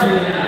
Yeah.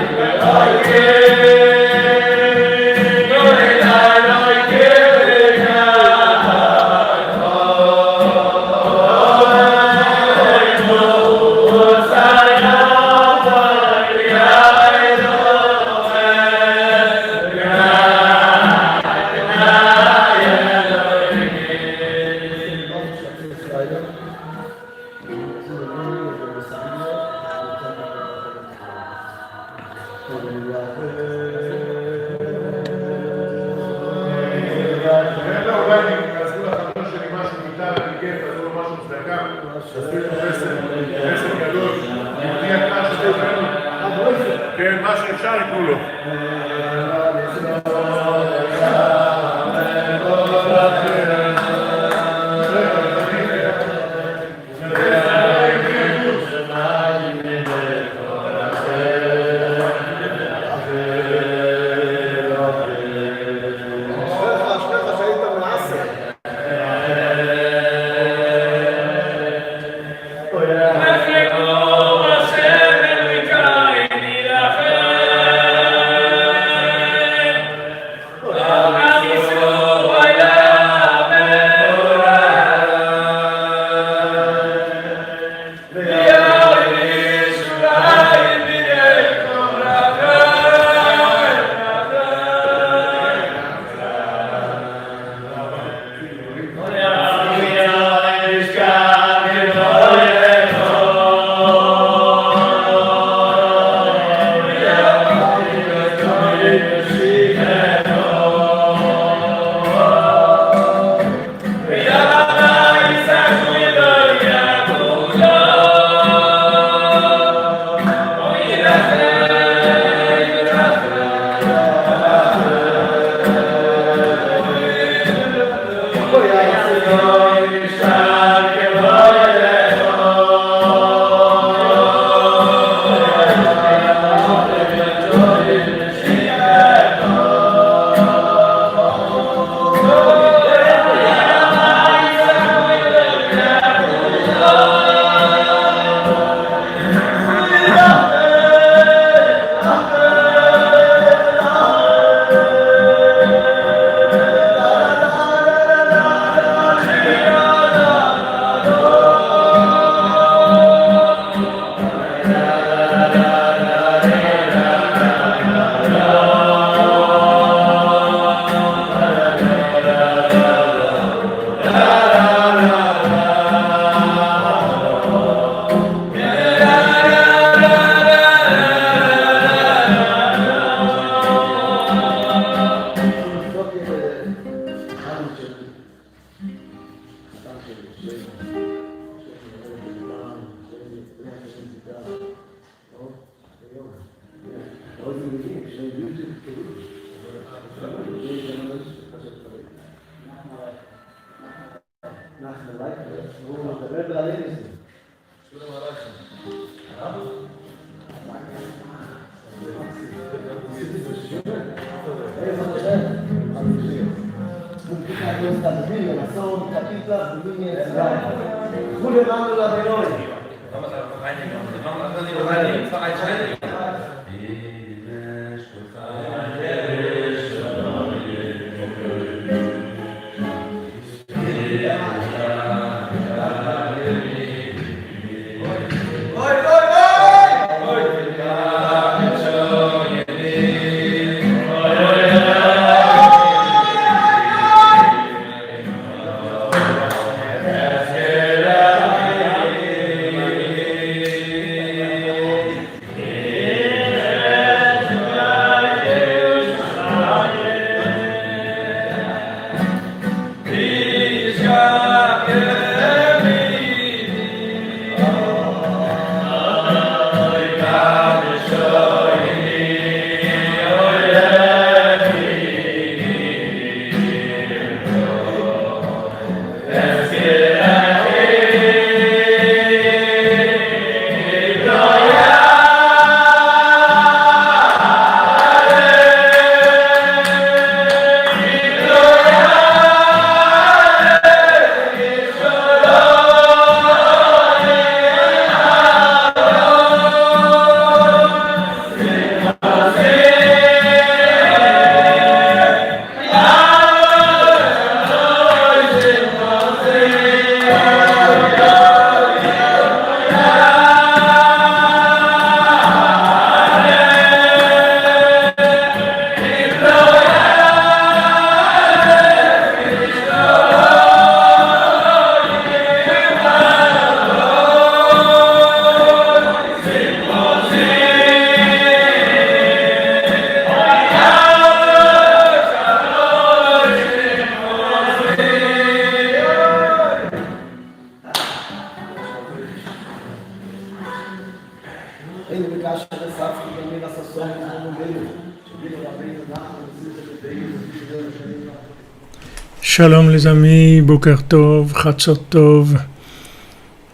Shalom les amis, Boker Tov, Chatzot Tov,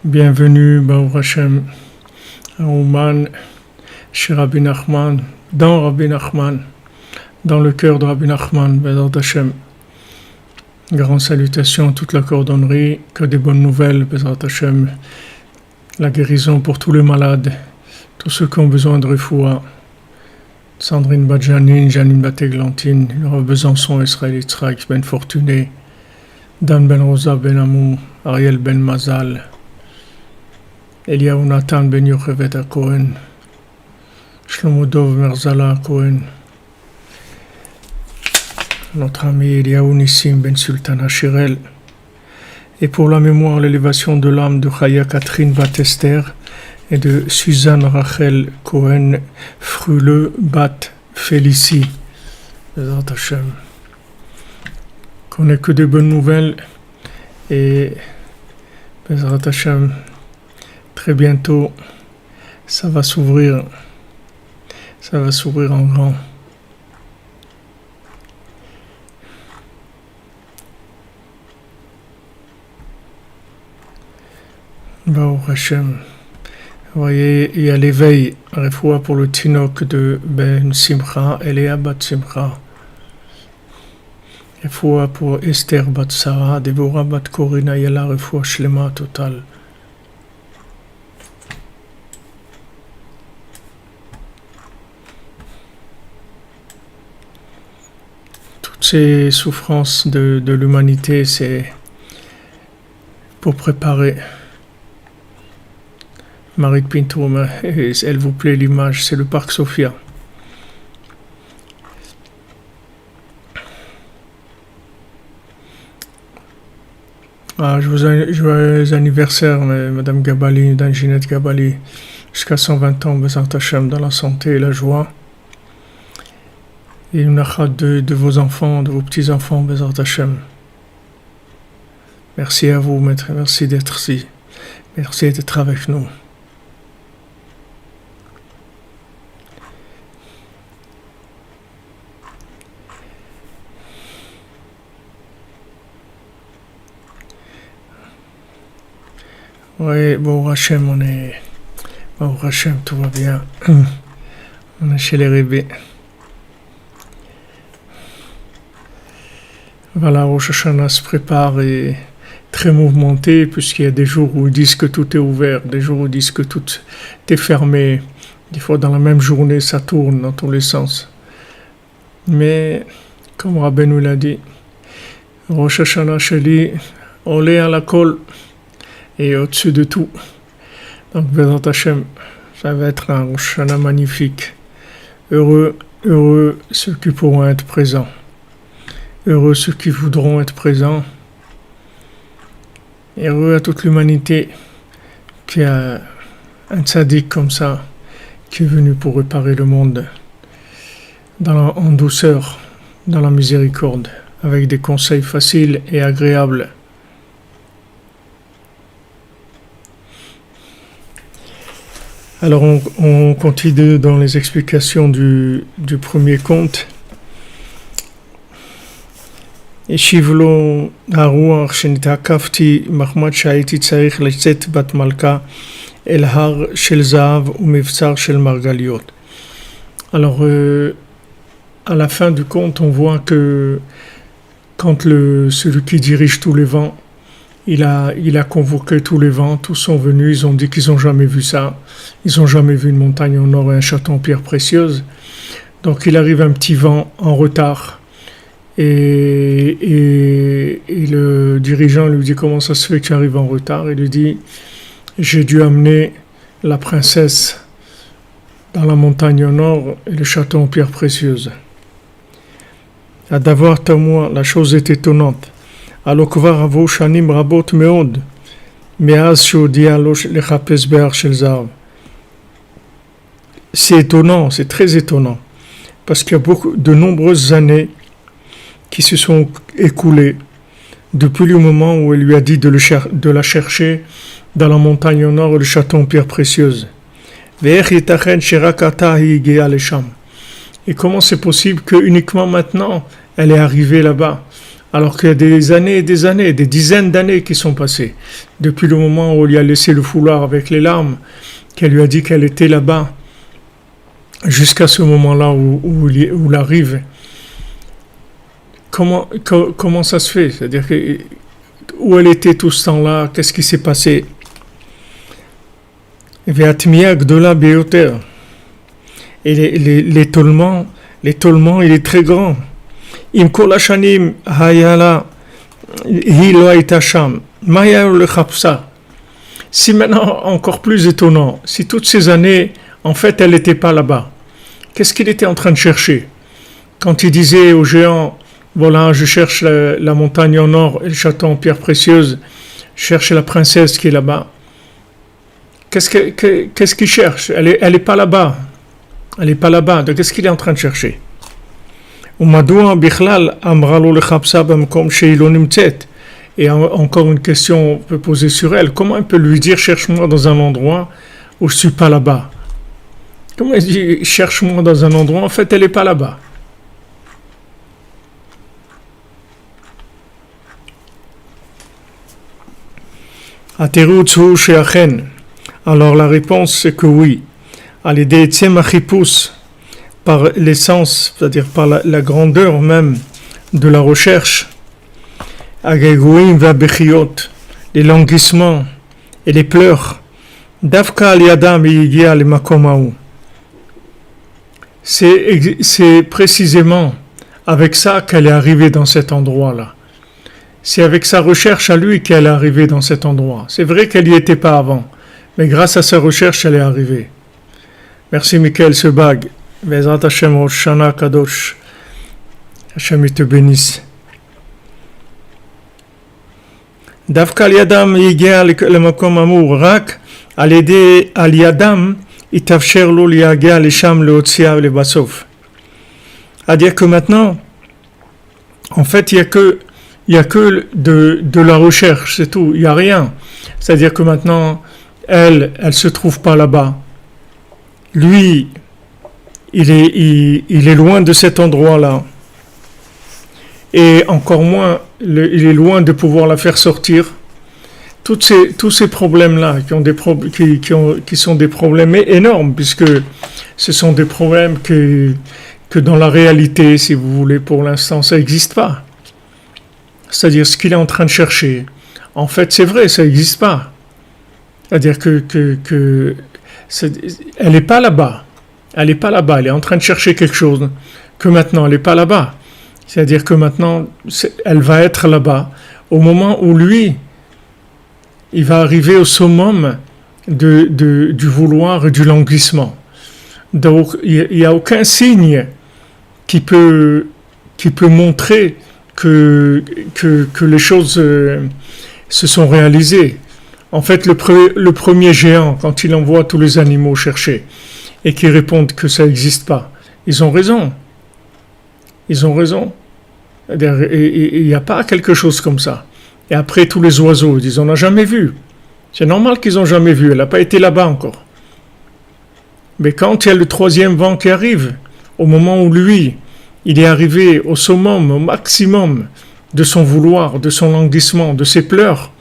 bienvenue, Baruch Hashem, à Ouman, chez Rabbi Nachman, dans Rabbi Nachman, dans le cœur de Rabbi Nachman, Bezrat Hashem. Grande salutation à toute la cordonnerie, que des bonnes nouvelles, Bezrat Hashem, la guérison pour tous les malades, tous ceux qui ont besoin de refoua, Sandrine Badjanine, Janine Bateglantine, Rav Besançon, Israël Yitzhak, Ben Fortuné, Dan Ben Rosa Ben Amou, Ariel Ben Mazal, Eliyahu Nathan Ben Yochevet Cohen, Shlomo Dov Merzala Cohen, notre ami Eliyahu Nissim Ben Sultan Hachirel, et pour la mémoire, l'élévation de l'âme de Chaya Catherine Bat-Esther et de Suzanne Rachel Cohen Fruleux Bat Félicie. Bezrat Hashem. Qu'on n'ait que des bonnes nouvelles et Bezrat Hashem, très bientôt, ça va s'ouvrir en grand. Baruch Hashem. Vous voyez, il y a l'éveil, refoua pour le Tinok de Ben Simcha, Eléa Bat Simcha. Refoua pour Esther Bat Sarah, Devorah Bat Korina, Yala, refoua Shlema total. Toutes ces souffrances de l'humanité, c'est pour préparer. Marie de Pinto, elle vous plaît l'image, c'est le parc Sophia. Joyeux anniversaire, Madame Gabali, Ginette Gabali, jusqu'à 120 ans, Bezrat Hashem, dans la santé et la joie. Et une achat de vos enfants, de vos petits-enfants, Bezrat Hashem. Merci à vous, maître, merci d'être ici. Merci d'être avec nous. Oui, bon Hachem, bon Hachem, tout va bien. On est chez les rébés. Voilà, Rosh Hashanah se prépare et très mouvementé, puisqu'il y a des jours où ils disent que tout est ouvert, des jours où ils disent que tout est fermé. Des fois, dans la même journée, ça tourne dans tous les sens. Mais, comme Rabbeinu l'a dit, Rosh Hashanah Sheli, on l'est à la colle. Et au-dessus de tout. Donc, Bezrat Hashem, ça va être un Rosh Hashanah magnifique. Heureux ceux qui pourront être présents. Heureux ceux qui voudront être présents. Heureux à toute l'humanité qui a un tzaddik comme ça, qui est venu pour réparer le monde en douceur, dans la miséricorde, avec des conseils faciles et agréables. Alors on continue dans les explications du premier conte. Eshivlo haruach shenitakafti mahmad shaiti tzarich letzet bat malka el har shel zahav umivtsar shel margaliot. Alors à la fin du conte, on voit que quand celui qui dirige tous les vents, il a convoqué tous les vents, tous sont venus, ils ont dit qu'ils n'ont jamais vu ça. Ils n'ont jamais vu une montagne en or et un château en pierre précieuse. Donc il arrive un petit vent en retard. Et le dirigeant lui dit: comment ça se fait que tu arrives en retard? Il lui dit: j'ai dû amener la princesse dans la montagne en or et le château en pierre précieuse. À d'avoir témoin, la chose est étonnante. Alors כבר עברו שנים רבות מאוד מאז שהודיע לו לחפש בהר של זהב. C'est étonnant, c'est très étonnant, parce qu'il y a de nombreuses années qui se sont écoulées depuis le moment où il lui a dit de la chercher dans la montagne au nord et le château en pierre précieuse. Et comment c'est possible que uniquement maintenant elle est arrivée là-bas, alors qu'il y a des années et des années, des dizaines d'années qui sont passées, depuis le moment où il a laissé le foulard avec les larmes, qu'elle lui a dit qu'elle était là-bas, jusqu'à ce moment-là où il arrive. Comment ça se fait? C'est-à-dire où elle était tout ce temps-là? Qu'est-ce qui s'est passé? Et l'étonnement, il est très grand. Si maintenant, encore plus étonnant, si toutes ces années, en fait, elle n'était pas là-bas, qu'est-ce qu'il était en train de chercher? Quand il disait aux géants, voilà, je cherche la montagne en or et le château en pierre précieuse, je cherche la princesse qui est là-bas. Qu'est-ce qu'il cherche? Elle est pas là-bas. Elle n'est pas là-bas. Donc, qu'est-ce qu'il est en train de chercher? Et encore une question peut poser sur elle. Comment elle peut lui dire cherche-moi dans un endroit où je ne suis pas là-bas? Comment elle dit cherche-moi dans un endroit? En fait, elle n'est pas là-bas. Alors la réponse c'est que oui. Par l'essence, c'est-à-dire par la grandeur même de la recherche, les languissements et les pleurs, c'est précisément avec ça qu'elle est arrivée dans cet endroit-là. C'est avec sa recherche à lui qu'elle est arrivée dans cet endroit. C'est vrai qu'elle n'y était pas avant, mais grâce à sa recherche, elle est arrivée. Merci Michael Sebag. Bezrat Hashem Rosh Shana Kadosh. Hashem te bénisse. Davka al-Yadam yigia le-makom amur. Rak al-yedei al-Yadam itavsher lo liyagia lisham leotzia le-basof. C'est-à-dire que maintenant, en fait, il y a que de la recherche, c'est tout. Il n'y a rien. C'est-à-dire que maintenant, elle se trouve pas là-bas. Lui, il est loin de cet endroit-là. Et encore moins, il est loin de pouvoir la faire sortir. Tous ces problèmes-là, qui sont des problèmes énormes, puisque ce sont des problèmes que dans la réalité, si vous voulez, pour l'instant, ça n'existe pas. C'est-à-dire ce qu'il est en train de chercher. En fait, c'est vrai, ça n'existe pas. C'est-à-dire elle n'est pas là-bas. Elle n'est pas là-bas. Elle est en train de chercher quelque chose que maintenant, elle n'est pas là-bas. C'est-à-dire que maintenant, elle va être là-bas au moment où lui, il va arriver au summum du vouloir et du languissement. Donc, il n'y a aucun signe qui peut montrer que les choses se sont réalisées. En fait, le premier géant, quand il envoie tous les animaux chercher et qui répondent que ça n'existe pas, ils ont raison. Ils ont raison. Il n'y a pas quelque chose comme ça. Et après, tous les oiseaux, ils disent, on n'a jamais vu. C'est normal qu'ils n'ont jamais vu. Elle n'a pas été là-bas encore. Mais quand il y a le troisième vent qui arrive, au moment où lui, il est arrivé au summum, au maximum de son vouloir, de son languissement, de ses pleurs,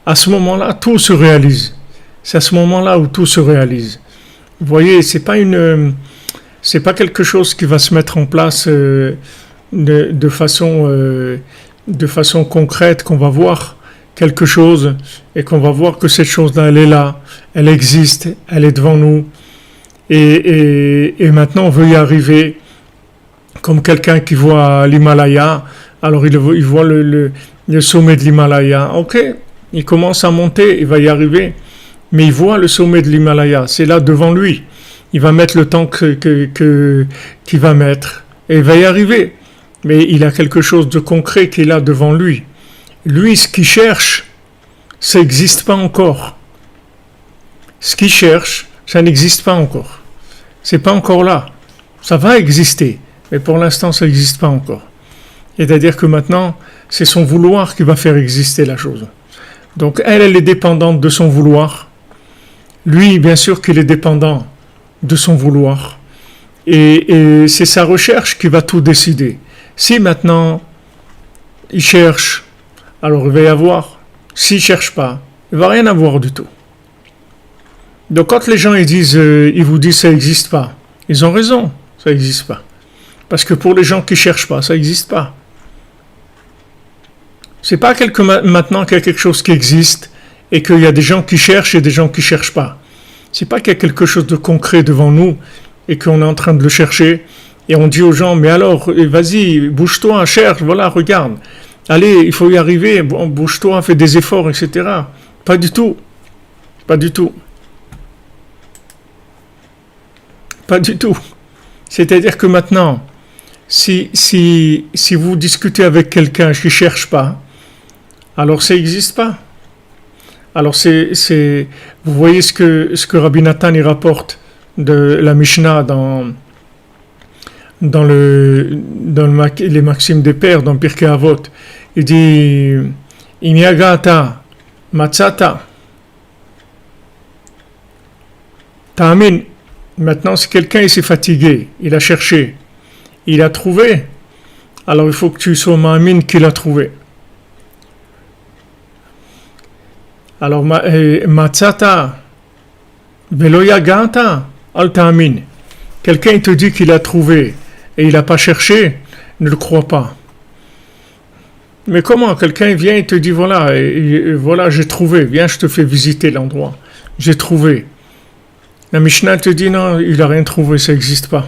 à ce moment-là, tout se réalise. C'est à ce moment-là où tout se réalise. Vous voyez, c'est pas quelque chose qui va se mettre en place de façon concrète, qu'on va voir quelque chose et qu'on va voir que cette chose-là, elle est là, elle existe, elle est devant nous. Et maintenant, on veut y arriver comme quelqu'un qui voit l'Himalaya. Alors, il voit le sommet de l'Himalaya. Ok, il commence à monter, il va y arriver. Mais il voit le sommet de l'Himalaya. C'est là devant lui. Il va mettre le temps qu'il va mettre. Et il va y arriver. Mais il a quelque chose de concret qui est là devant lui. Lui, ce qu'il cherche, ça n'existe pas encore. Ce qu'il cherche, ça n'existe pas encore. C'est pas encore là. Ça va exister. Mais pour l'instant, ça n'existe pas encore. C'est-à-dire que maintenant, c'est son vouloir qui va faire exister la chose. Donc elle est dépendante de son vouloir. Lui, bien sûr qu'il est dépendant de son vouloir. Et c'est sa recherche qui va tout décider. Si maintenant il cherche, alors il va y avoir. S'il ne cherche pas, il ne va rien avoir du tout. Donc quand les gens ils vous disent ça n'existe pas, ils ont raison, ça n'existe pas. Parce que pour les gens qui ne cherchent pas, ça n'existe pas. C'est pas maintenant qu'il y a quelque chose qui existe et qu'il y a des gens qui cherchent et des gens qui ne cherchent pas. C'est pas qu'il y a quelque chose de concret devant nous et qu'on est en train de le chercher et on dit aux gens, mais alors, vas-y, bouge-toi, cherche, voilà, regarde. Allez, il faut y arriver, bouge-toi, fais des efforts, etc. Pas du tout. Pas du tout. Pas du tout. C'est-à-dire que maintenant, si vous discutez avec quelqu'un qui ne cherche pas, alors ça n'existe pas. Alors vous voyez ce que Rabbi Nathan y rapporte de la Mishnah dans les Maximes des Pères, dans Pirkei Avot. Il dit Inyagata Matzata Ta'amin. Maintenant, si quelqu'un s'est fatigué, il a cherché, il a trouvé, alors il faut que tu sois ma'amin qu'il a trouvé. Alors, Matzata Velo Yagata Al Ta'amin. Quelqu'un te dit qu'il a trouvé et il n'a pas cherché, ne le crois pas. Mais comment? Quelqu'un vient et te dit voilà, voilà, j'ai trouvé, viens, je te fais visiter l'endroit. J'ai trouvé. La Mishnah te dit non, il n'a rien trouvé, ça n'existe pas.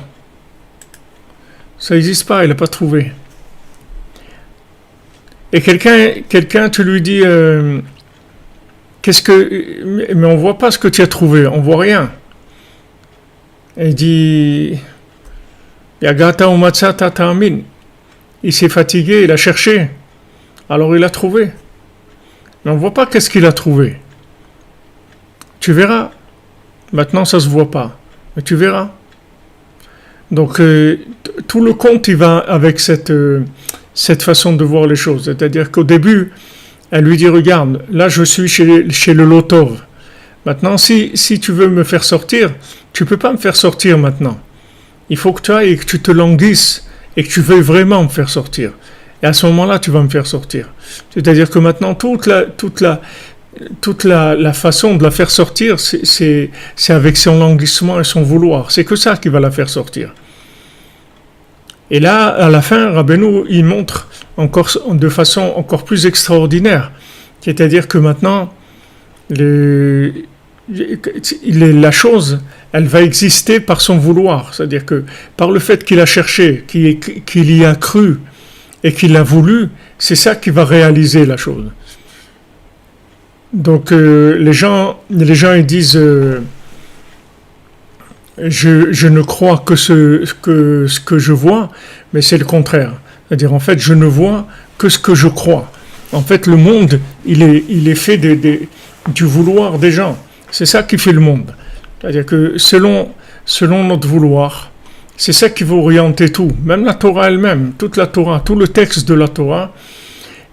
Ça n'existe pas, il n'a pas trouvé. Et quelqu'un te lui dit mais on ne voit pas ce que tu as trouvé, on ne voit rien. Et il dit Yagata umatzata ta'amin. Il s'est fatigué, il a cherché. Alors il a trouvé. Mais on ne voit pas qu'est-ce qu'il a trouvé. Tu verras. Maintenant, ça ne se voit pas. Mais tu verras. Donc, tout le conte, il va avec cette façon de voir les choses. C'est-à-dire qu'au début, elle lui dit, regarde, là, je suis chez le Lotov. Maintenant, si tu veux me faire sortir, tu ne peux pas me faire sortir maintenant. Il faut que tu ailles et que tu te languisses et que tu veuilles vraiment me faire sortir. Et à ce moment-là, tu vas me faire sortir. C'est-à-dire que maintenant, toute la façon de la faire sortir, c'est avec son languissement et son vouloir. C'est que ça qui va la faire sortir. Et là, à la fin, Rabbeinu, il montre encore de façon encore plus extraordinaire. C'est-à-dire que maintenant, la chose, elle va exister par son vouloir. C'est-à-dire que par le fait qu'il a cherché, qu'il y a cru et qu'il a voulu, c'est ça qui va réaliser la chose. Donc les gens ils disent je ne crois que ce que je vois, mais c'est le contraire. C'est-à-dire en fait je ne vois que ce que je crois. En fait le monde il est fait du vouloir des gens. C'est ça qui fait le monde. C'est-à-dire que selon notre vouloir, c'est ça qui va orienter tout. Même la Torah elle-même, toute la Torah, tout le texte de la Torah,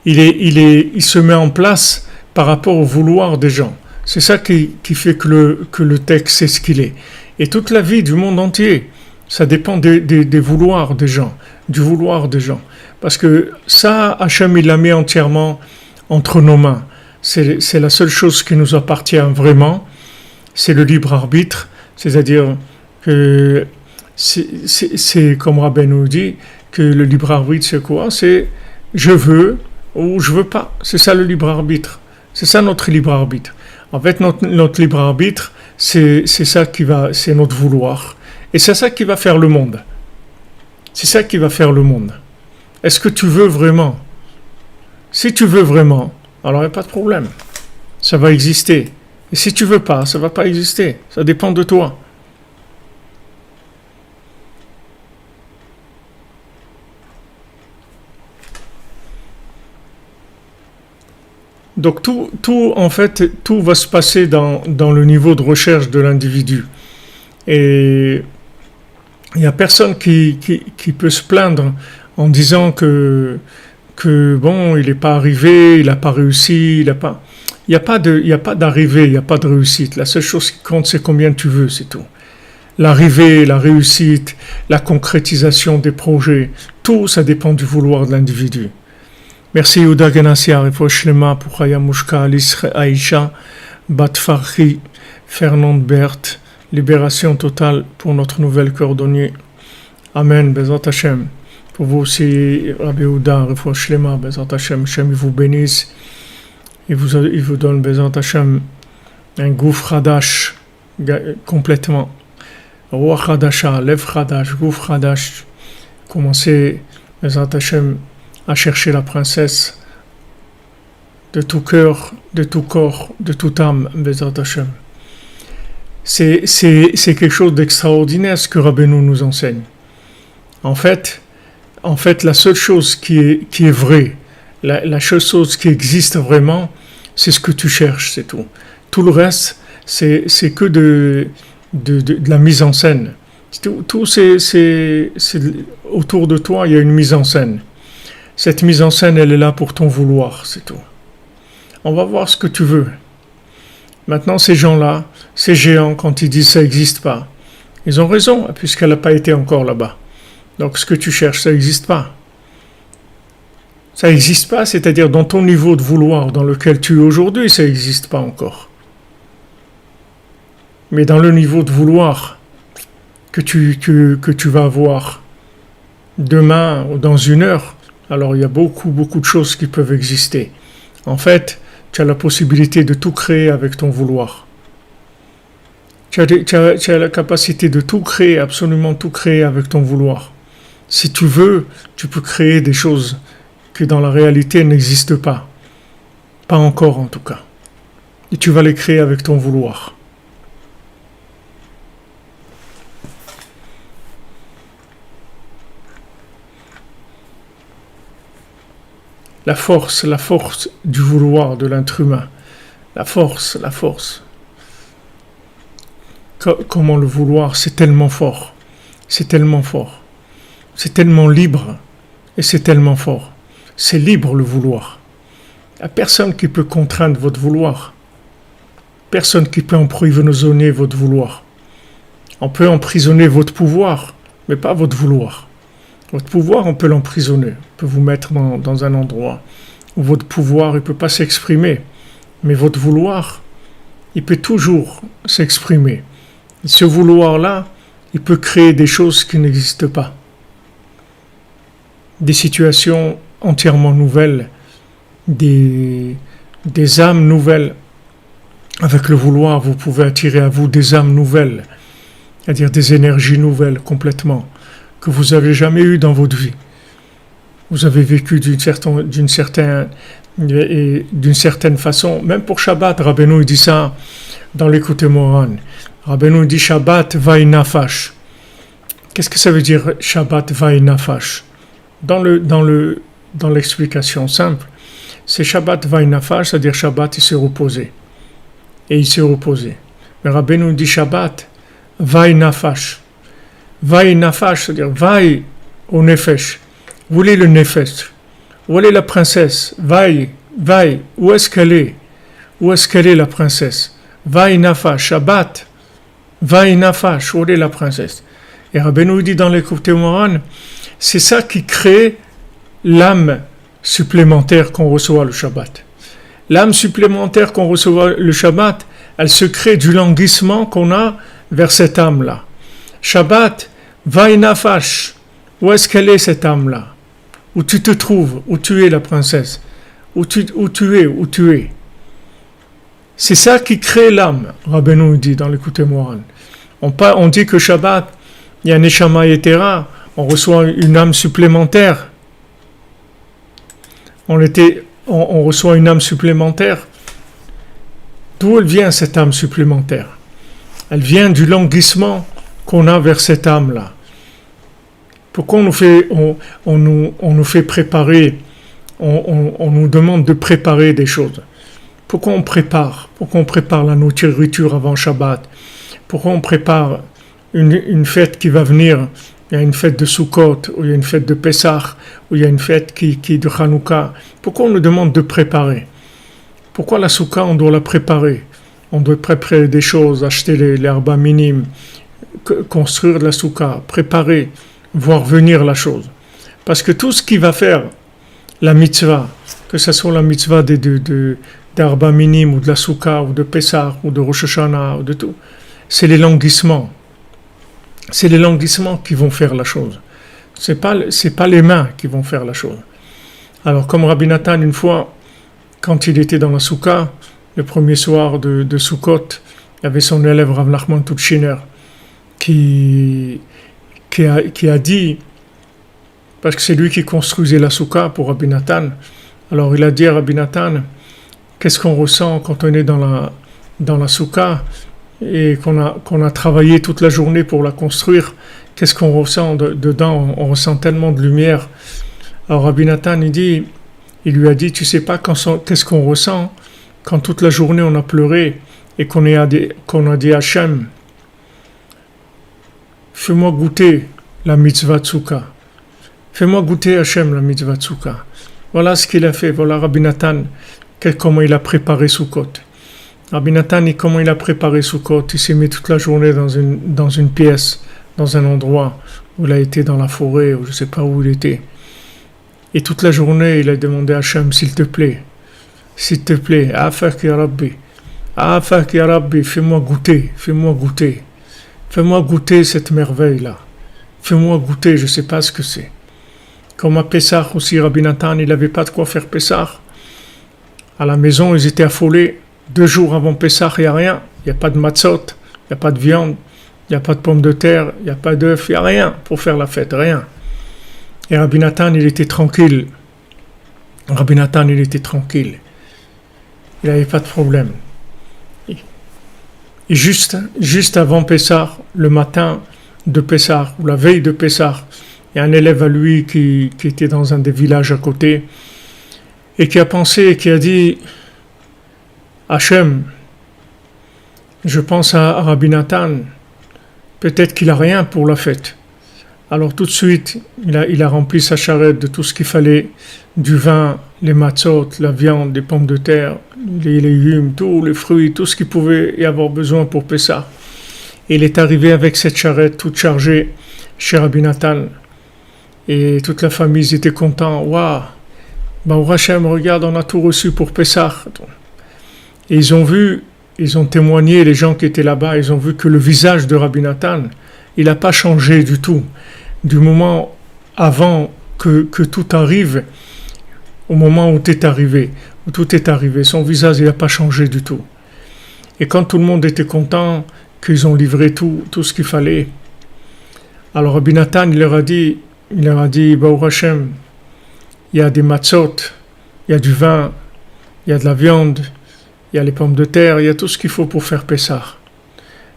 il se met en place par rapport au vouloir des gens. C'est ça qui fait que le texte c'est ce qu'il est. Et toute la vie du monde entier, ça dépend des vouloirs des gens, du vouloir des gens. Parce que ça, Hachem, il l'a mis entièrement entre nos mains. C'est la seule chose qui nous appartient vraiment, c'est le libre arbitre, c'est-à-dire que c'est comme Rabbi nous dit, que le libre arbitre c'est quoi? C'est je veux ou je veux pas. C'est ça le libre arbitre. C'est ça notre libre arbitre. En fait, notre libre arbitre, c'est notre vouloir. Et c'est ça qui va faire le monde. C'est ça qui va faire le monde. Est-ce que tu veux vraiment? Si tu veux vraiment, alors il n'y a pas de problème. Ça va exister. Et si tu veux pas, ça va pas exister. Ça dépend de toi. Donc en fait, tout va se passer dans le niveau de recherche de l'individu. Et il n'y a personne qui peut se plaindre en disant que bon, il n'est pas arrivé, il n'a pas réussi, il n'y a pas d'arrivée, il n'y a pas de réussite. La seule chose qui compte, c'est combien tu veux, c'est tout. l'arrivée, la réussite, la concrétisation des projets, tout ça dépend du vouloir de l'individu. Merci Yehuda Genassia, Refoua Shlema pour Chaya Mushka, Alice Aïcha, Bat Farhi, Fernande Berthe, libération totale pour notre nouvelle cordonnier. Amen, Bezat Hashem. Pour vous aussi, Rabbi Yehuda, Refoua Shlema, Bezat Hashem, Hashem vous bénisse. Il vous donne, Bezat Hashem, un gouffre hadash, complètement. Ruach hadasha, lev hadash, gouffre hadash. Commencez, Bezat Hashem, à chercher la princesse de tout cœur, de tout corps, de toute âme, Bezat Hashem. C'est quelque chose d'extraordinaire ce que Rabbeinu nous enseigne. En fait, la seule chose qui est vraie, la seule chose qui existe vraiment, c'est ce que tu cherches, c'est tout. Tout le reste, c'est que de la mise en scène. Tout c'est autour de toi, il y a une mise en scène. Cette mise en scène, elle est là pour ton vouloir, c'est tout. On va voir ce que tu veux. Maintenant, ces gens-là, ces géants, quand ils disent ça n'existe pas, ils ont raison, puisqu'elle n'a pas été encore là-bas. Donc, ce que tu cherches, ça n'existe pas. Ça n'existe pas, c'est-à-dire dans ton niveau de vouloir dans lequel tu es aujourd'hui, ça n'existe pas encore. Mais dans le niveau de vouloir que tu vas avoir demain ou dans une heure, alors il y a beaucoup de choses qui peuvent exister. En fait, tu as la possibilité de tout créer avec ton vouloir. Tu as la capacité de tout créer, absolument tout créer avec ton vouloir. Si tu veux, tu peux créer des choses qui dans la réalité n'existent pas. Pas encore en tout cas. Et tu vas les créer avec ton vouloir. La force du vouloir de l'être humain. La force. Comment le vouloir, c'est tellement fort. C'est tellement fort. C'est tellement libre. Et c'est tellement fort. C'est libre le vouloir. Il n'y a personne qui peut contraindre votre vouloir. Personne qui peut emprisonner votre vouloir. On peut emprisonner votre pouvoir, mais pas votre vouloir. Votre pouvoir, on peut l'emprisonner. On peut vous mettre dans un endroit où votre pouvoir ne peut pas s'exprimer. Mais votre vouloir, il peut toujours s'exprimer. Et ce vouloir-là, il peut créer des choses qui n'existent pas. Des situations entièrement nouvelles, des âmes nouvelles. Avec le vouloir, vous pouvez attirer à vous des âmes nouvelles, c'est-à-dire des énergies nouvelles complètement, que vous n'avez jamais eues dans votre vie. Vous avez vécu d'une certaine façon, même pour Shabbat, Rabbeinu dit ça dans l'écoute Moran. Rabbeinu dit Shabbat vai nafash. Qu'est-ce que ça veut dire Shabbat vai nafash? Dans l'explication simple, c'est Shabbat vai nafash, c'est-à-dire Shabbat il s'est reposé. Et il s'est reposé. Mais Rabbeinu dit Shabbat vai nafash. Vai nafash, c'est-à-dire vai au nefesh. Où est le nefesh? Où est la princesse? Vai, où est-ce qu'elle est? Où est-ce qu'elle est la princesse? Vai nafash, Shabbat. Vai nafash, où est la princesse? Et Rabbeinu dit dans l'écoute Moran, c'est ça qui crée l'âme supplémentaire qu'on reçoit le Shabbat. L'âme supplémentaire qu'on reçoit le Shabbat, elle se crée du languissement qu'on a vers cette âme-là. Shabbat, vai nafash. Où est-ce qu'elle est cette âme-là? Où tu te trouves? Où tu es la princesse? Où tu es? C'est ça qui crée l'âme, Rabbeinu dit dans l'écoute Moran. On dit que Shabbat, il y a un Neshama Yetera, on reçoit une âme supplémentaire. On reçoit une âme supplémentaire. D'où elle vient cette âme supplémentaire? Elle vient du languissement qu'on a vers cette âme-là. Pourquoi on nous fait préparer, on nous demande de préparer des choses? Pourquoi on prépare la nourriture avant Shabbat? Pourquoi on prépare une fête qui va venir? Il y a une fête de Sukkot, ou il y a une fête de Pessah, ou il y a une fête qui est de Hanouka. Pourquoi on nous demande de préparer? Pourquoi la Soukha, on doit la préparer? On doit préparer des choses, acheter les herbes minimes, construire la soukha, préparer, voir venir la chose. Parce que tout ce qui va faire la mitzvah, que ce soit la mitzvah d'Arba Minim ou de la soukha ou de Pessah ou de Rosh Hashanah ou de tout, c'est les languissements. C'est les languissements qui vont faire la chose. C'est pas les mains qui vont faire la chose. Alors comme Rabbi Nathan, une fois, quand il était dans la soukha, le premier soir de Sukkot, il y avait son élève Rav Nachman Tutchiner qui a dit, parce que c'est lui qui construisait la soukha pour Rabbi Nathan, alors il a dit à Rabbi Nathan, qu'est-ce qu'on ressent quand on est dans la soukha et qu'on a travaillé toute la journée pour la construire, qu'est-ce qu'on ressent dedans, on ressent tellement de lumière. Alors Rabbi Nathan, il lui a dit, tu sais pas qu'est-ce qu'on ressent quand toute la journée on a pleuré et qu'on a dit à Hachem, fais-moi goûter la mitzvah Tzouka. Fais-moi goûter Hachem la mitzvah Tzouka. Voilà ce qu'il a fait. Voilà Rabbi Nathan, comment il a préparé Sukkot. Rabbi Nathan, comment il a préparé Sukkot. Il s'est mis toute la journée dans une pièce, dans un endroit où il a été dans la forêt, ou je ne sais pas où il était. Et toute la journée, il a demandé à Hachem, s'il te plaît, Afak ya Rabbi, fais-moi goûter cette merveille-là. Fais-moi goûter, je ne sais pas ce que c'est. Comme à Pessah aussi, Rabbi Nathan, il n'avait pas de quoi faire Pessah. À la maison, ils étaient affolés. 2 jours avant Pessah, il n'y a rien. Il n'y a pas de matzot, il n'y a pas de viande, il n'y a pas de pommes de terre, il n'y a pas d'œufs, il n'y a rien pour faire la fête, rien. Et Rabbi Nathan, il était tranquille. Il n'avait pas de problème. Et juste avant Pessah, le matin de Pessah, ou la veille de Pessah, il y a un élève à lui qui était dans un des villages à côté, et qui a pensé, et qui a dit, Hachem, je pense à Rabbi Nathan, peut-être qu'il n'a rien pour la fête. Alors tout de suite, il a rempli sa charrette de tout ce qu'il fallait, du vin, les matzot, la viande, les pommes de terre, les légumes, tous les fruits, tout ce qu'il pouvait y avoir besoin pour Pessah. Et il est arrivé avec cette charrette toute chargée chez Rabbi Nathan. Et toute la famille, ils étaient contents. Waouh! Baruch Hashem, regarde, on a tout reçu pour Pessah. Et ils ont témoigné, les gens qui étaient là-bas, ils ont vu que le visage de Rabbi Nathan, il n'a pas changé du tout. Du moment avant que tout arrive, au moment où tout est arrivé, son visage il n'a pas changé du tout. Et quand tout le monde était content, qu'ils ont livré tout ce qu'il fallait, alors Rabbi Nathan, il leur a dit, Baruch Hashem, il y a des matzot, il y a du vin, il y a de la viande, il y a les pommes de terre, il y a tout ce qu'il faut pour faire Pessah.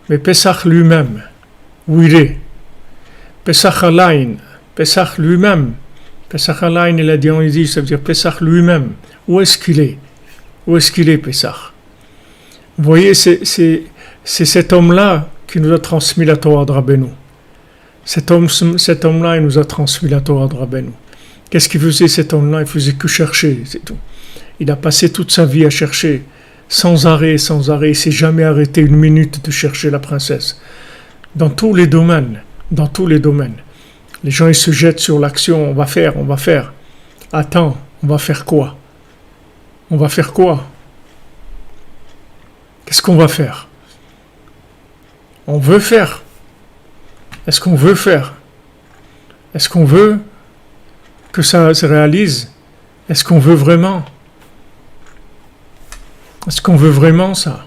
Mais Pessah lui-même, où il est? Pessah Alain, Pessah lui-même. Pessah Alain, il a dit en yiddish, ça veut dire Pessah lui-même. Où est-ce qu'il est? Où est-ce qu'il est, Pessah? Vous voyez, c'est cet homme-là qui nous a transmis la Torah de Rabbeinu. Cet homme-là, il nous a transmis la Torah de Rabbeinu. Qu'est-ce qu'il faisait, cet homme-là? Il faisait que chercher, c'est tout. Il a passé toute sa vie à chercher, sans arrêt. Il ne s'est jamais arrêté une minute de chercher la princesse. Dans tous les domaines. Les gens, ils se jettent sur l'action, on va faire. Attends, on va faire quoi? Qu'est-ce qu'on va faire? On veut faire. Est-ce qu'on veut faire? Est-ce qu'on veut que ça se réalise? Est-ce qu'on veut vraiment? Est-ce qu'on veut vraiment ça?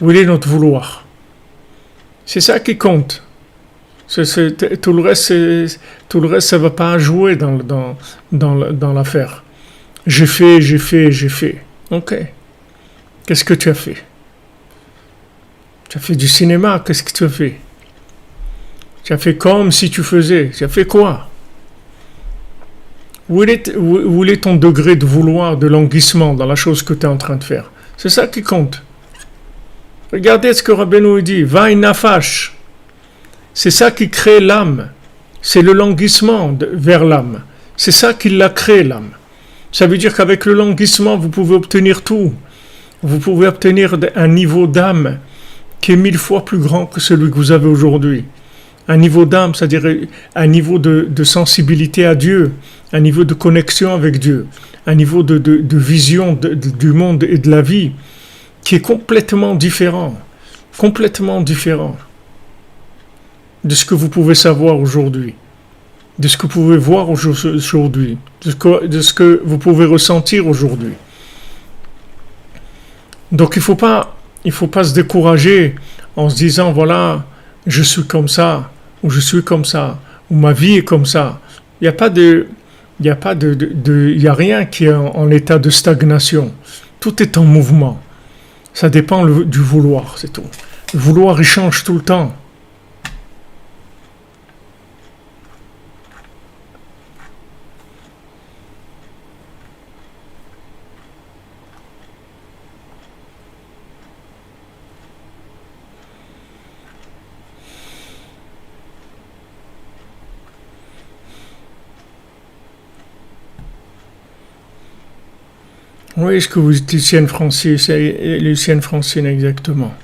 Où est notre vouloir? C'est ça qui compte. Tout le reste, ça ne va pas jouer dans l'affaire. J'ai fait. Ok. Qu'est-ce que tu as fait? Tu as fait du cinéma, qu'est-ce que tu as fait? Tu as fait comme si tu faisais. Tu as fait quoi? Où est ton degré de vouloir, de languissement dans la chose que tu es en train de faire? C'est ça qui compte. Regardez ce que Rabbeinu dit. Va nafash. C'est ça qui crée l'âme. C'est le languissement vers l'âme. C'est ça qui l'a créé, l'âme. Ça veut dire qu'avec le languissement, vous pouvez obtenir tout. Vous pouvez obtenir un niveau d'âme qui est 1000 fois plus grand que celui que vous avez aujourd'hui. Un niveau d'âme, c'est-à-dire un niveau de sensibilité à Dieu, un niveau de connexion avec Dieu, un niveau de vision du monde et de la vie qui est complètement différent de ce que vous pouvez savoir aujourd'hui, de ce que vous pouvez voir aujourd'hui, de ce que vous pouvez ressentir aujourd'hui. Donc il faut pas se décourager en se disant voilà, je suis comme ça, ou je suis comme ça, ou ma vie est comme ça. Il n'y a rien qui est en état de stagnation. Tout est en mouvement. Ça dépend du vouloir, c'est tout. Le vouloir, il change tout le temps. Oui, ce que vous dites, Lucienne Francine, c'est Lucienne Francine exactement.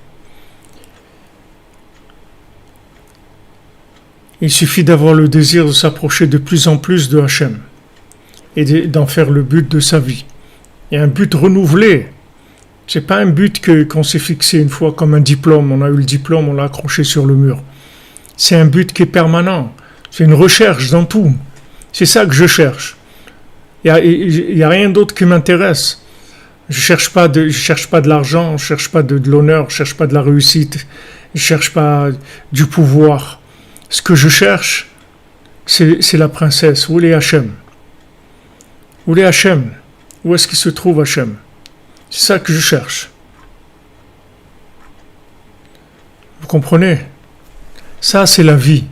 Il suffit d'avoir le désir de s'approcher de plus en plus de Hachem et d'en faire le but de sa vie. Et un but renouvelé. C'est pas un but qu'on s'est fixé une fois comme un diplôme. On a eu le diplôme, on l'a accroché sur le mur. C'est un but qui est permanent. C'est une recherche dans tout. C'est ça que je cherche. Il y a rien d'autre qui m'intéresse. Je cherche pas de l'argent, je cherche pas de l'honneur, je cherche pas de la réussite, je cherche pas du pouvoir. Ce que je cherche, c'est la princesse. Où est Hachem? Où est Hachem? Où est-ce qu'il se trouve Hachem? C'est ça que je cherche. Vous comprenez? Ça, c'est la vie.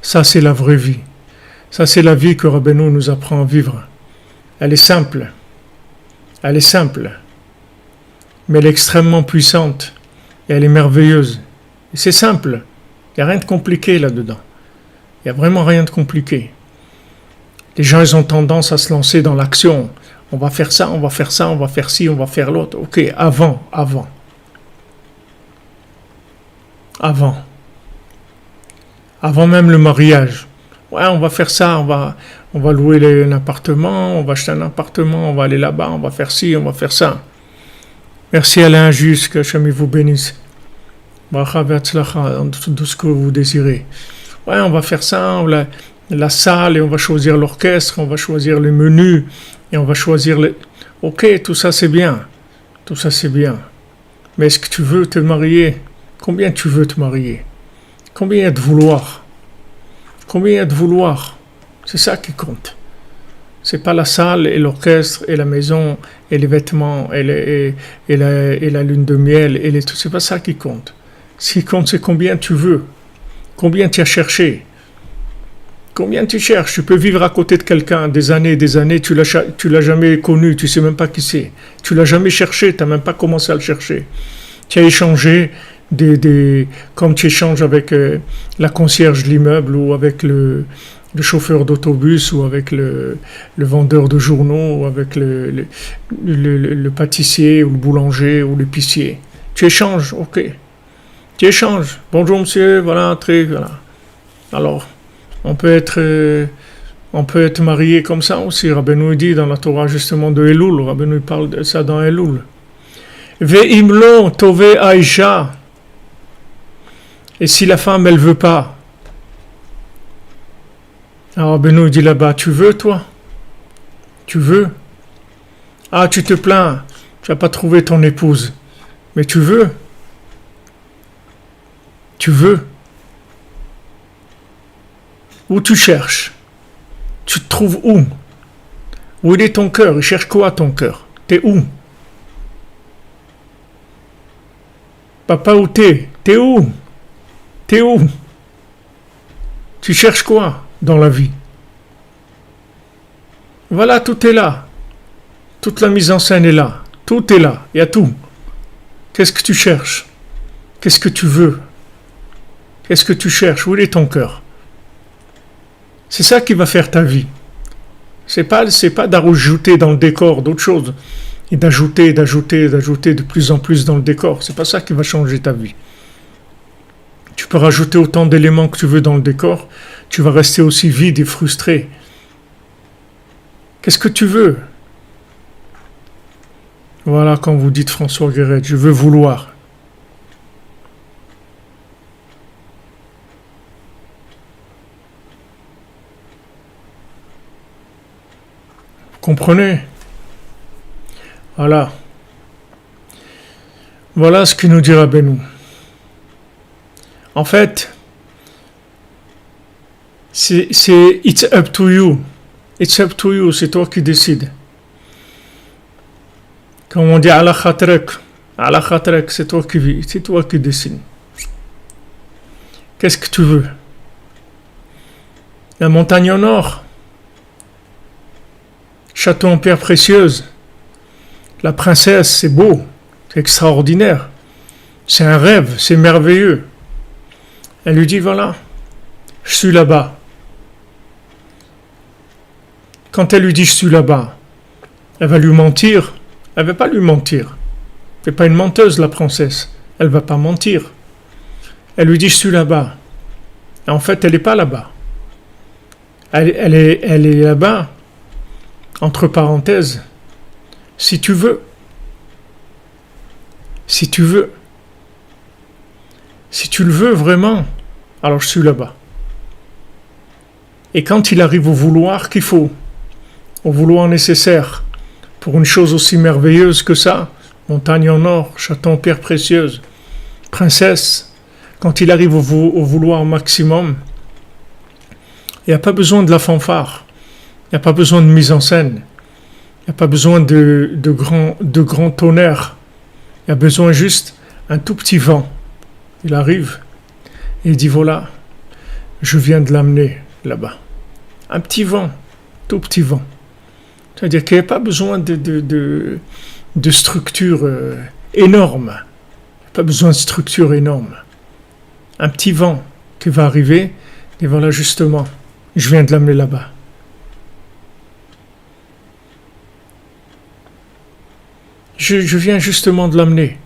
Ça, c'est la vraie vie. Ça, c'est la vie que Rabbeinu nous apprend à vivre. Elle est simple. Elle est simple. Mais elle est extrêmement puissante. Et elle est merveilleuse. Et c'est simple. Il n'y a rien de compliqué là-dedans. Il n'y a vraiment rien de compliqué. Les gens, ils ont tendance à se lancer dans l'action. On va faire ça, on va faire ça, on va faire ci, on va faire l'autre. Ok, avant. Avant même le mariage. Ouais, on va faire ça, on va louer un appartement, on va acheter un appartement, on va aller là-bas, on va faire ci, on va faire ça. Merci Alain Juste, que Hachem vous bénisse. Bracha ve'atzlacha, dans tout ce que vous désirez. Ouais, on va faire ça, la salle, et on va choisir l'orchestre, on va choisir le menu, et on va choisir les... Ok, tout ça c'est bien. Tout ça c'est bien. Mais est-ce que tu veux te marier? Combien tu veux te marier? Combien il y a de vouloir? Combien il y a de vouloir? C'est ça qui compte. C'est pas la salle et l'orchestre et la maison et les vêtements et la lune de miel et les tout. C'est pas ça qui compte. Ce qui compte, c'est combien tu veux. Combien tu as cherché. Combien tu cherches. Tu peux vivre à côté de quelqu'un des années et des années. Tu l'as jamais connu. Tu sais même pas qui c'est. Tu l'as jamais cherché. Tu n'as même pas commencé à le chercher. Tu as échangé comme tu échanges avec la concierge de l'immeuble ou avec le chauffeur d'autobus ou avec le vendeur de journaux ou avec le pâtissier ou le boulanger ou l'épicier. Tu échanges, ok. Tu échanges. Bonjour monsieur, voilà, voilà. Alors, on peut être marié comme ça aussi. Rabbeinu dit dans la Torah justement de Elul. Rabbeinu parle de ça dans Elul. Ve'imlo tove Aisha. Et si la femme, elle veut pas, alors Benoît dit là-bas, tu veux toi? Tu veux? Ah, tu te plains, tu n'as pas trouvé ton épouse. Mais tu veux? Tu veux? Où tu cherches? Tu te trouves où? Où il est ton cœur? Il cherche quoi ton cœur? T'es où? Papa, où t'es? T'es où? T'es où? Tu cherches quoi dans la vie? Voilà, tout est là. Toute la mise en scène est là. Tout est là. Il y a tout. Qu'est-ce que tu cherches? Qu'est-ce que tu veux? Qu'est-ce que tu cherches? Où est ton cœur? C'est ça qui va faire ta vie. C'est pas d'ajouter dans le décor d'autres choses. Et d'ajouter de plus en plus dans le décor. C'est pas ça qui va changer ta vie. Tu peux rajouter autant d'éléments que tu veux dans le décor, tu vas rester aussi vide et frustré. Qu'est-ce que tu veux? Voilà, quand vous dites François Guéret, je veux vouloir. Vous comprenez? Voilà. Voilà ce que nous dit Rabbeinu. En fait, c'est it's up to you. It's up to you, c'est toi qui décides. Comme on dit ala khatrek, c'est toi qui vis, c'est toi qui décides. Qu'est-ce que tu veux? La montagne en or, château en pierre précieuse, la princesse, c'est beau, c'est extraordinaire, c'est un rêve, c'est merveilleux. Elle lui dit voilà, je suis là-bas. Quand elle lui dit je suis là-bas, elle va lui mentir. Elle ne va pas lui mentir. C'est pas une menteuse, la princesse. Elle ne va pas mentir. Elle lui dit je suis là-bas. Et en fait, elle n'est pas là-bas. Elle est là-bas, entre parenthèses, si tu veux. Si tu veux. Si tu le veux vraiment, alors je suis là-bas. Et quand il arrive au vouloir qu'il faut, au vouloir nécessaire, pour une chose aussi merveilleuse que ça, montagne en or, château en pierre précieuse, princesse, quand il arrive au vouloir maximum, il n'y a pas besoin de la fanfare, il n'y a pas besoin de mise en scène, il n'y a pas besoin de grand tonnerre, il y a besoin juste un tout petit vent. Il arrive et il dit voilà, je viens de l'amener là-bas. Un petit vent, tout petit vent. C'est-à-dire qu'il n'y a pas besoin de structure énorme. Il n'y a pas besoin de structure énorme. Un petit vent qui va arriver, et voilà justement, je viens de l'amener là-bas. Je viens justement de l'amener.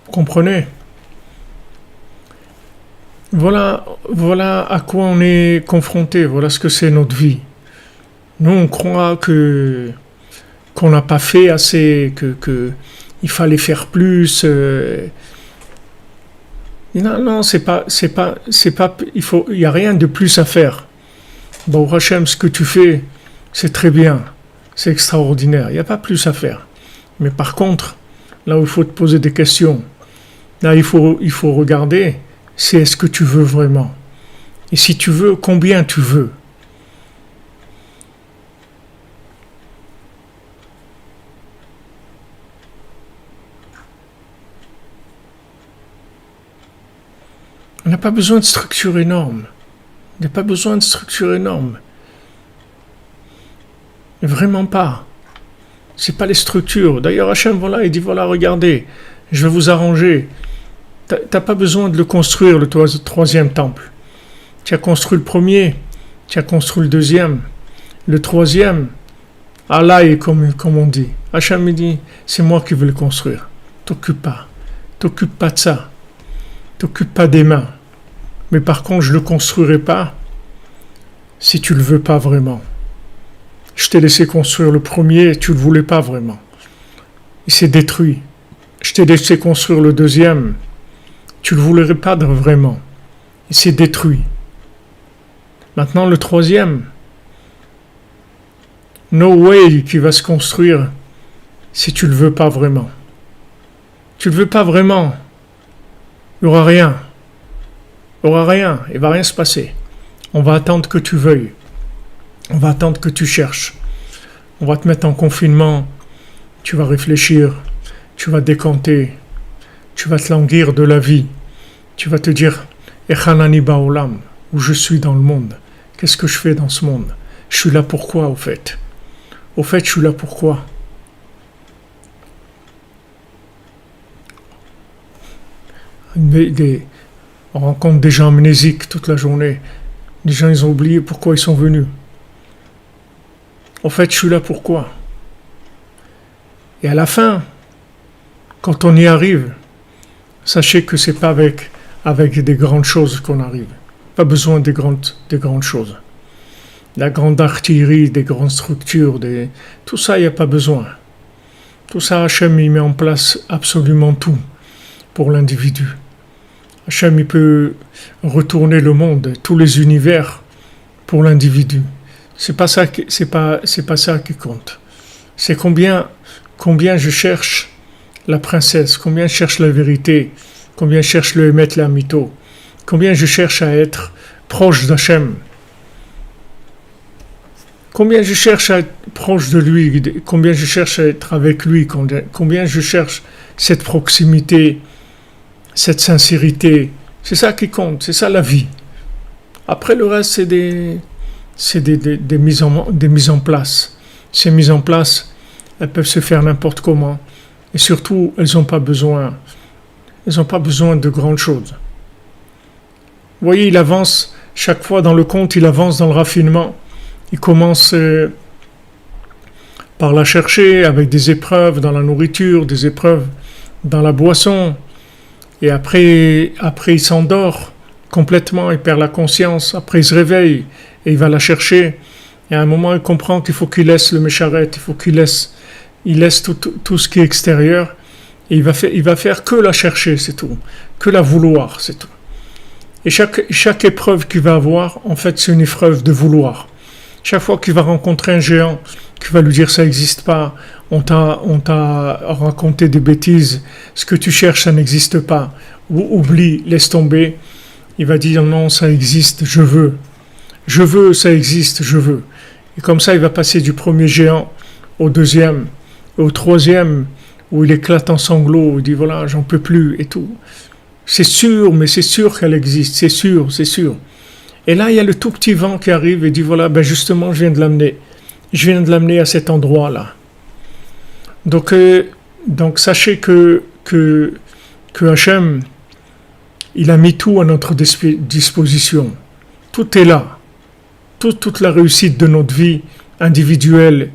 Vous comprenez? Voilà à quoi on est confronté, voilà ce que c'est notre vie. Nous, on croit qu'on n'a pas fait assez, que il fallait faire plus. Non, c'est pas, il y a rien de plus à faire. Bon, Hachem, ce que tu fais, c'est très bien, c'est extraordinaire. Il n'y a pas plus à faire. Mais par contre, là où il faut te poser des questions, là il faut regarder, c'est est-ce que tu veux vraiment. Et si tu veux, combien tu veux. On n'a pas besoin de structure énorme. On n'a pas besoin de structure énorme. Vraiment pas. C'est pas les structures. D'ailleurs, Hachem, voilà, il dit, voilà, regardez, je vais vous arranger. T'as pas besoin de le construire, le troisième temple. Tu as construit le premier, tu as construit le deuxième, le troisième. Allah est comme on dit. Hachem me dit, c'est moi qui veux le construire. T'occupe pas de ça. T'occupe pas des mains. Mais par contre, je le construirai pas si tu le veux pas vraiment. Je t'ai laissé construire le premier et tu le voulais pas vraiment. Il s'est détruit. Je t'ai laissé construire le deuxième. Tu le voulais pas vraiment. Il s'est détruit. Maintenant le troisième. No way qui va se construire si tu le veux pas vraiment. Tu le veux pas vraiment. Il n'y aura rien. Il n'y aura rien. Il ne va rien se passer. On va attendre que tu veuilles. On va attendre que tu cherches. On va te mettre en confinement. Tu vas réfléchir. Tu vas décanter. Tu vas te languir de la vie. Tu vas te dire Echanani Baolam, où je suis dans le monde. Qu'est-ce que je fais dans ce monde? Je suis là pourquoi au fait? Au fait, je suis là pourquoi? On rencontre des gens amnésiques toute la journée. Les gens, ils ont oublié pourquoi ils sont venus. En fait, je suis là pourquoi? Et à la fin, quand on y arrive, sachez que c'est pas avec des grandes choses qu'on arrive. Pas besoin des grandes choses. La grande artillerie, des grandes structures, tout ça, il n'y a pas besoin. Tout ça, Hachem, il met en place absolument tout pour l'individu. Hachem, il peut retourner le monde, tous les univers pour l'individu. C'est pas ça qui compte. C'est combien je cherche la princesse, combien je cherche la vérité, combien je cherche le Emet la Mito, combien je cherche à être proche d'Hachem, combien je cherche à être proche de lui, combien je cherche à être avec lui, combien je cherche cette proximité, cette sincérité. C'est ça qui compte, c'est ça la vie. Après le reste, c'est des mises en place. Ces mises en place, elles peuvent se faire n'importe comment. Et surtout, elles n'ont pas besoin de grandes choses. Vous voyez, il avance, chaque fois dans le conte, il avance dans le raffinement. Il commence par la chercher avec des épreuves dans la nourriture, des épreuves dans la boisson. Et après il s'endort complètement, il perd la conscience. Après, il se réveille et il va la chercher. Et à un moment, il comprend qu'il faut qu'il laisse le mécharet, il faut qu'il laisse tout ce qui est extérieur. Et il va faire que la chercher, c'est tout. Que la vouloir, c'est tout. Et chaque épreuve qu'il va avoir, en fait, c'est une épreuve de vouloir. Chaque fois qu'il va rencontrer un géant, qui va lui dire ça n'existe pas, on t'a raconté des bêtises, ce que tu cherches, ça n'existe pas, ou oublie, laisse tomber, il va dire non, ça existe, je veux, ça existe, je veux. Et comme ça, il va passer du premier géant au deuxième, au troisième, où il éclate en sanglots, il dit voilà, j'en peux plus, et tout. C'est sûr, mais c'est sûr qu'elle existe, c'est sûr, c'est sûr. Et là, il y a le tout petit vent qui arrive et dit voilà, ben justement, je viens de l'amener à cet endroit-là. Donc sachez que Hachem, il a mis tout à notre disposition. Tout est là. Toute la réussite de notre vie individuelle,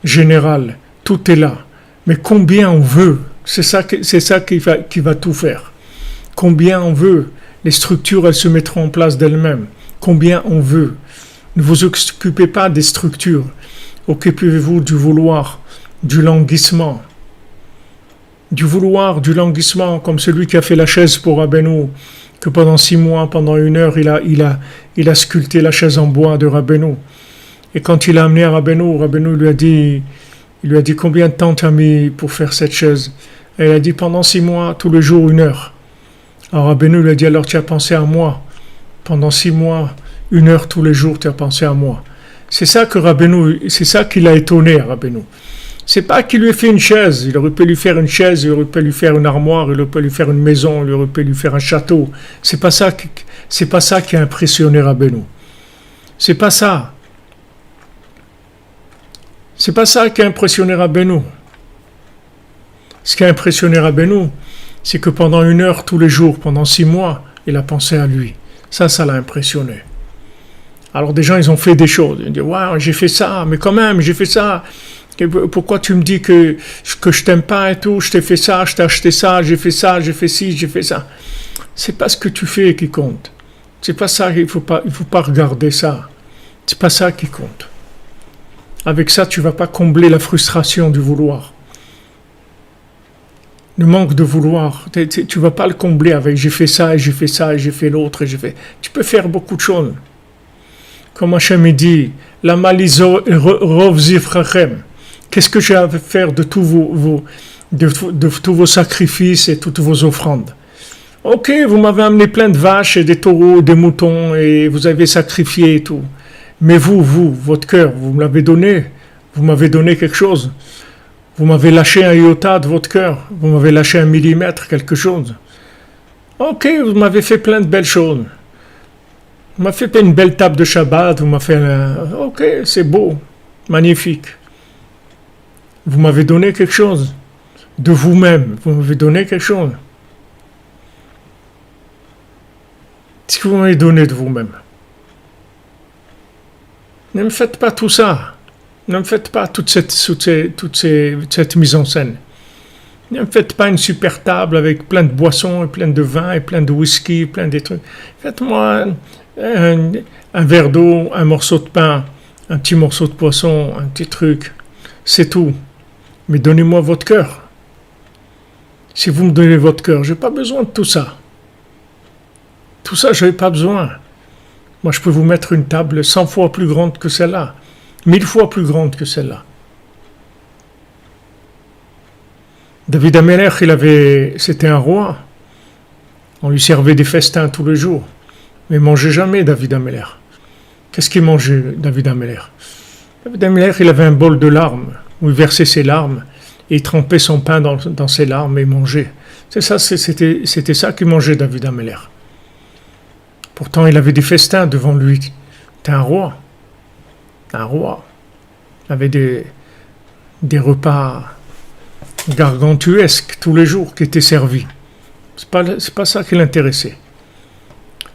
générale, tout est là. Mais combien on veut, c'est ça qui va tout faire. Combien on veut, les structures, elles se mettront en place d'elles-mêmes. Combien on veut. Ne vous occupez pas des structures. Occupez-vous du vouloir, du languissement. Du vouloir, du languissement, comme celui qui a fait la chaise pour Rabbeinu, que pendant 6 mois, pendant 1 heure, il a sculpté la chaise en bois de Rabbeinu. Et quand il a amené à Rabbeinu lui a dit combien de temps tu as mis pour faire cette chaise? Et il a dit pendant 6 mois, tous les jours 1 heure. Alors Rabbeinu lui a dit alors tu as pensé à moi. Pendant 6 mois, 1 heure tous les jours, tu as pensé à moi. C'est ça qui l'a étonné à Rabbeinu. C'est pas qu'il lui ait fait une chaise. Il aurait pu lui faire une chaise, il aurait pu lui faire une armoire, il aurait pu lui faire une maison, il aurait pu lui faire un château. C'est pas ça qui a impressionné Rabbeinu. C'est pas ça. C'est pas ça qui a impressionné Rabbeinu. Ce qui a impressionné Rabbeinu, c'est que pendant 1 heure tous les jours, pendant 6 mois, il a pensé à lui. Ça l'a impressionné. Alors des gens, ils ont fait des choses. Ils disent, waouh, j'ai fait ça, mais quand même, j'ai fait ça. Et pourquoi tu me dis que je t'aime pas et tout, je t'ai fait ça, je t'ai acheté ça, j'ai fait ci, j'ai fait ça. C'est pas ce que tu fais qui compte. C'est pas ça, il faut pas regarder ça. C'est pas ça qui compte. Avec ça, tu vas pas combler la frustration du vouloir. Le manque de vouloir, tu vas pas le combler avec j'ai fait ça, et j'ai fait ça, et j'ai fait l'autre, et j'ai fait... Tu peux faire beaucoup de choses. Comme Hachem dit, la malizo rov zifrachem. Qu'est-ce que j'ai à faire de tous vos sacrifices et toutes vos offrandes? Ok, vous m'avez amené plein de vaches et des taureaux, des moutons, et vous avez sacrifié et tout. Mais votre cœur, vous me l'avez donné. Vous m'avez donné quelque chose. Vous m'avez lâché un iota de votre cœur. Vous m'avez lâché 1 millimètre, quelque chose. Ok, vous m'avez fait plein de belles choses. Vous m'avez fait une belle table de Shabbat. Vous m'avez fait ok, c'est beau. Magnifique. Vous m'avez donné quelque chose. De vous-même. Vous m'avez donné quelque chose. Ce que vous m'avez donné de vous-même. Ne me faites pas tout ça. Ne me faites pas toute cette mise en scène. Ne me faites pas une super table avec plein de boissons, et plein de vin, et plein de whisky, plein de trucs. Faites-moi un verre d'eau, un morceau de pain, un petit morceau de poisson, un petit truc. C'est tout. Mais donnez-moi votre cœur. Si vous me donnez votre cœur, je n'ai pas besoin de tout ça. Tout ça, je n'ai pas besoin. Moi, je peux vous mettre une table 100 fois plus grande que celle-là. 1000 fois plus grande que celle-là. David Amelech, c'était un roi. On lui servait des festins tous les jours. Mais il mangeait jamais, David Amelech. Qu'est-ce qu'il mangeait, David Amelech? David Amelech, il avait un bol de larmes, où il versait ses larmes, et il trempait son pain dans ses larmes et mangeait. C'était ça qu'il mangeait, David Amelech. Pourtant, il avait des festins devant lui. C'était un roi. Un roi. Il avait des repas gargantuesques tous les jours qui étaient servis. C'est pas ça qui l'intéressait.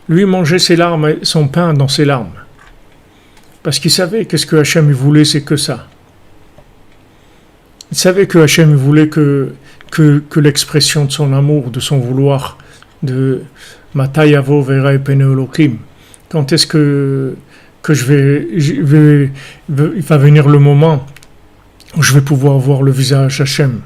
Lui mangeait ses larmes, son pain dans ses larmes. Parce qu'il savait que ce que Hachem voulait, c'est que ça. Il savait que Hachem voulait que l'expression de son amour, de son vouloir, de Matai Yavo Vera et Pene Elokim. Quand est-ce que il va venir le moment où je vais pouvoir voir le visage Hachem?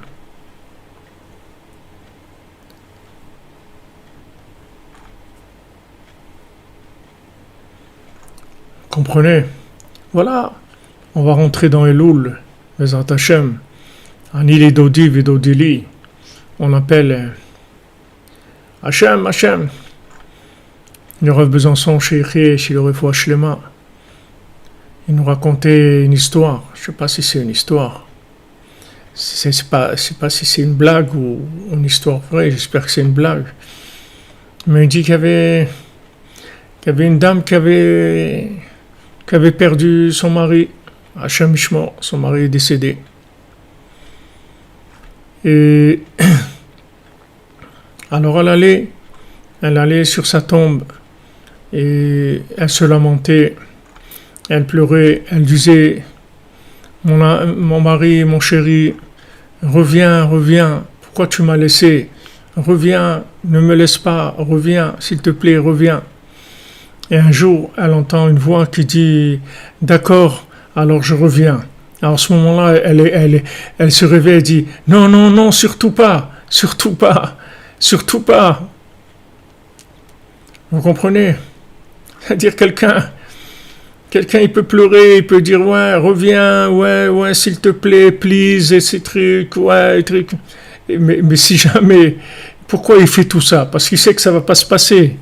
Comprenez? Voilà, on va rentrer dans Elul, Bezat Hachem. Ani Dodi Vidodili. On appelle Hachem, Hachem. Le Rav Besançon, chez le Refoua Shlema. Il nous racontait une histoire. Je ne sais pas si c'est une histoire. Je ne sais pas si c'est une blague ou une histoire vraie. J'espère que c'est une blague. Mais il dit qu'il y avait une dame qui avait perdu son mari. Hachem Ishmo, son mari est décédé. Et alors elle allait sur sa tombe et elle se lamentait, elle pleurait, elle disait mon mari, mon chéri, reviens, pourquoi tu m'as laissé? Reviens, ne me laisse pas, reviens, s'il te plaît, reviens. Et un jour, elle entend une voix qui dit d'accord, alors je reviens. Alors à ce moment-là, elle se réveille et dit non, surtout pas. Vous comprenez? C'est-à-dire quelqu'un il peut pleurer, il peut dire ouais, reviens, ouais, s'il te plaît, please, et ces trucs, ouais, trucs. Mais si jamais, pourquoi il fait tout ça? Parce qu'il sait que ça va pas se passer.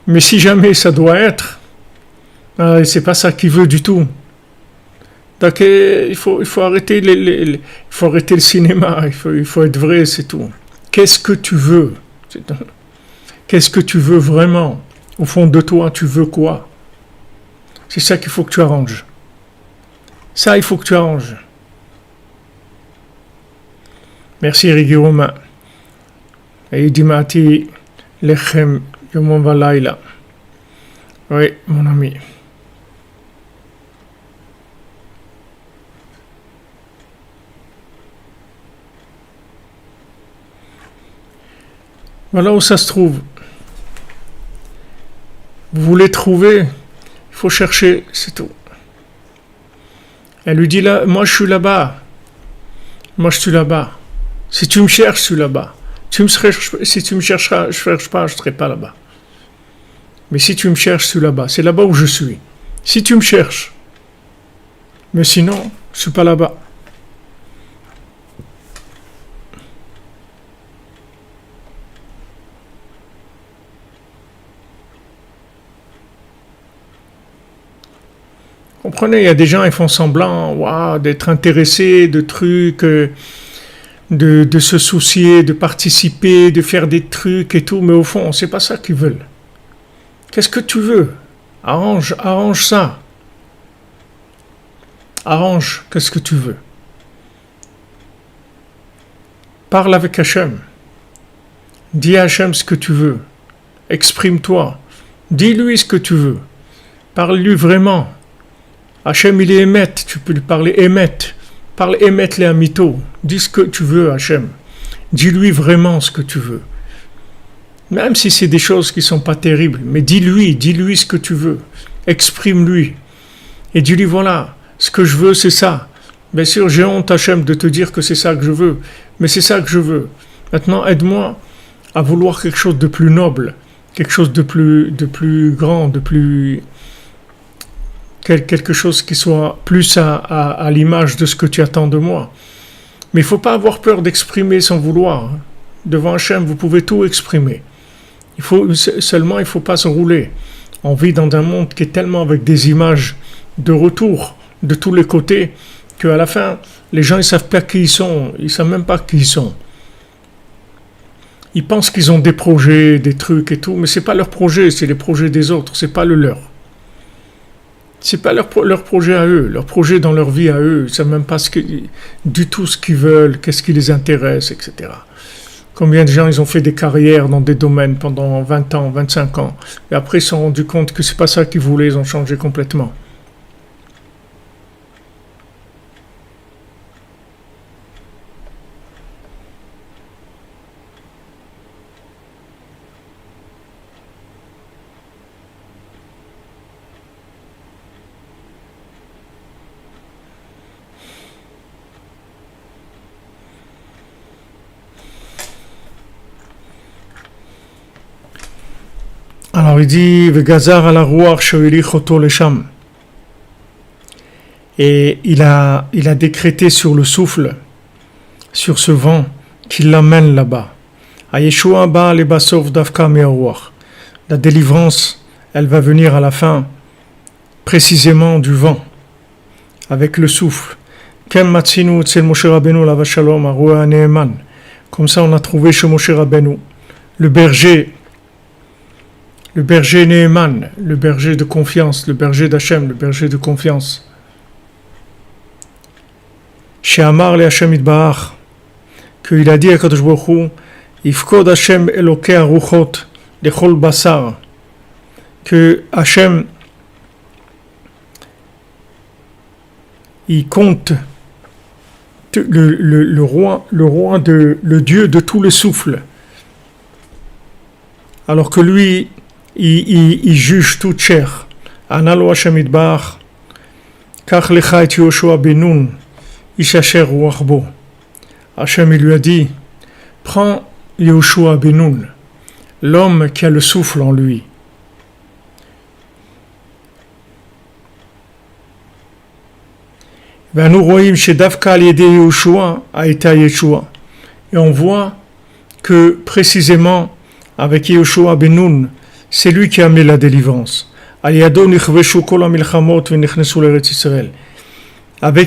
Mais si jamais ça doit être, c'est pas ça qu'il veut du tout. Donc il faut arrêter il faut arrêter le cinéma, il faut être vrai, c'est tout. Qu'est-ce que tu veux? Qu'est-ce que tu veux vraiment? Au fond de toi, tu veux quoi? C'est ça qu'il faut que tu arranges. Ça, il faut que tu arranges. Merci Rigi Romain. Et Dimati Lechem Yomon Valaila. Oui, mon ami. Voilà où ça se trouve. Vous voulez trouver, il faut chercher, c'est tout. Elle lui dit là, moi je suis là-bas. Si tu me cherches, je suis là-bas. Si tu me chercheras, je ne serai pas là-bas. Mais si tu me cherches, je suis là-bas. C'est là-bas où je suis. Si tu me cherches. Mais sinon, je ne suis pas là-bas. Comprenez, il y a des gens, ils font semblant d'être intéressés de trucs, de se soucier, de participer, de faire des trucs et tout, mais au fond, c'est pas ça qu'ils veulent. Qu'est-ce que tu veux? Arrange ça. Arrange, qu'est-ce que tu veux? Parle avec Hachem. Dis à Hachem ce que tu veux. Exprime-toi. Dis-lui ce que tu veux. Parle-lui vraiment. Hachem, il est émet, tu peux lui parler émet. Parle émet les amito. Dis ce que tu veux, Hachem. Dis-lui vraiment ce que tu veux. Même si c'est des choses qui ne sont pas terribles, mais dis-lui ce que tu veux. Exprime-lui. Et dis-lui, voilà, ce que je veux, c'est ça. Bien sûr, j'ai honte, Hachem, de te dire que c'est ça que je veux, mais c'est ça que je veux. Maintenant, aide-moi à vouloir quelque chose de plus noble, quelque chose de plus grand, quelque chose qui soit plus à l'image de ce que tu attends de moi. Mais il ne faut pas avoir peur d'exprimer sans vouloir. Devant Hachem, vous pouvez tout exprimer. Il ne faut pas se rouler. On vit dans un monde qui est tellement avec des images de retour de tous les côtés qu'à la fin, les gens ne savent pas qui ils sont. Ils ne savent même pas qui ils sont. Ils pensent qu'ils ont des projets, des trucs et tout, mais ce n'est pas leur projet, c'est les projets des autres, ce n'est pas le leur. C'est pas leur projet à eux, leur projet dans leur vie à eux. Ils ne savent même pas du tout ce qu'ils veulent, qu'est-ce qui les intéresse, etc. Combien de gens ils ont fait des carrières dans des domaines pendant 20 ans, 25 ans, et après ils se sont rendus compte que c'est pas ça qu'ils voulaient, ils ont changé complètement. Alors il dit Vegazar ala ruach she'olich oto lesham. Et il a décrété sur le souffle, sur ce vent, qu'il l'amène là-bas. Ayeshua ba le basov davka me'aruach. La délivrance, elle va venir à la fin, précisément du vent, avec le souffle. Kem matzinu tzel Moshe Rabbeinu lava shalom aruah ne'eman. Comme ça, on a trouvé chez Moshe Rabbeinu le berger Ne'eman, le berger de confiance, le berger d'Hachem, le berger de confiance. Chez Amar le Hachem Itbaach, qu'il a dit à Kadosh Baruch Hu, Ifkod Hachem Elokei Aruchot lechol basar, que Hachem, il compte le roi le Dieu de tous les souffles, alors que lui, il juge toute chair. Analo Hashem Itbaach, Kach lecha et Yoshua ben Nun, ish asher ruach bo. Hashem lui a dit, prends Yoshua ben Nun, l'homme qui a le souffle en lui. Nous voyons chez Davka al-Yedei Yoshua a été Yeshua. Et on voit que précisément avec Yoshua ben Nun, c'est lui qui a amené la délivrance. Avec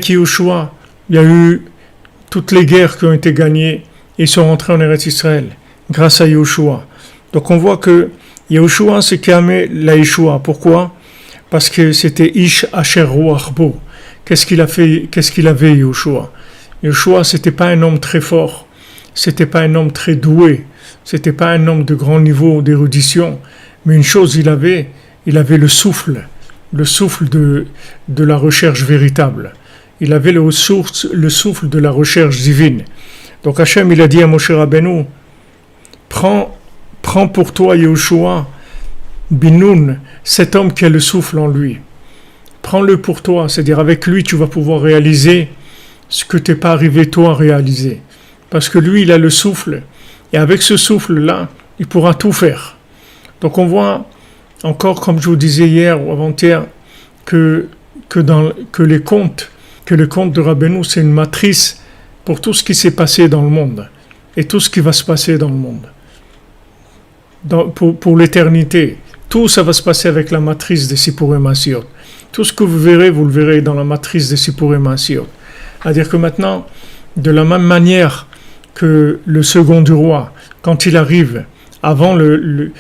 Yoshua, il y a eu toutes les guerres qui ont été gagnées et ils sont rentrés en Eretz Israël grâce à Yoshua. Donc on voit que Yoshua, c'est qui a amené la Yeshua. Pourquoi? Parce que c'était Ish Asher Ruach Bo. Qu'est-ce qu'il avait Yoshua? Yoshua, c'était pas un homme très fort, c'était pas un homme très doué, c'était pas un homme de grand niveau d'érudition. Mais une chose, il avait le souffle de la recherche véritable. Il avait le souffle de la recherche divine. Donc Hachem, il a dit à Moshe Rabbeinu, prends pour toi Yoshua ben Nun, cet homme qui a le souffle en lui. Prends-le pour toi, c'est-à-dire avec lui, tu vas pouvoir réaliser ce que tu n'es pas arrivé toi à réaliser. Parce que lui, il a le souffle, et avec ce souffle-là, il pourra tout faire. Donc on voit encore, comme je vous disais hier ou avant-hier, que le conte de Rabbeinu, c'est une matrice pour tout ce qui s'est passé dans le monde et tout ce qui va se passer dans le monde. Pour l'éternité, tout ça va se passer avec la matrice des Sipurim Asiot. Tout ce que vous le verrez dans la matrice des Sipurim Asiot. C'est-à-dire que maintenant, de la même manière que le second du roi, quand il arrive, avant in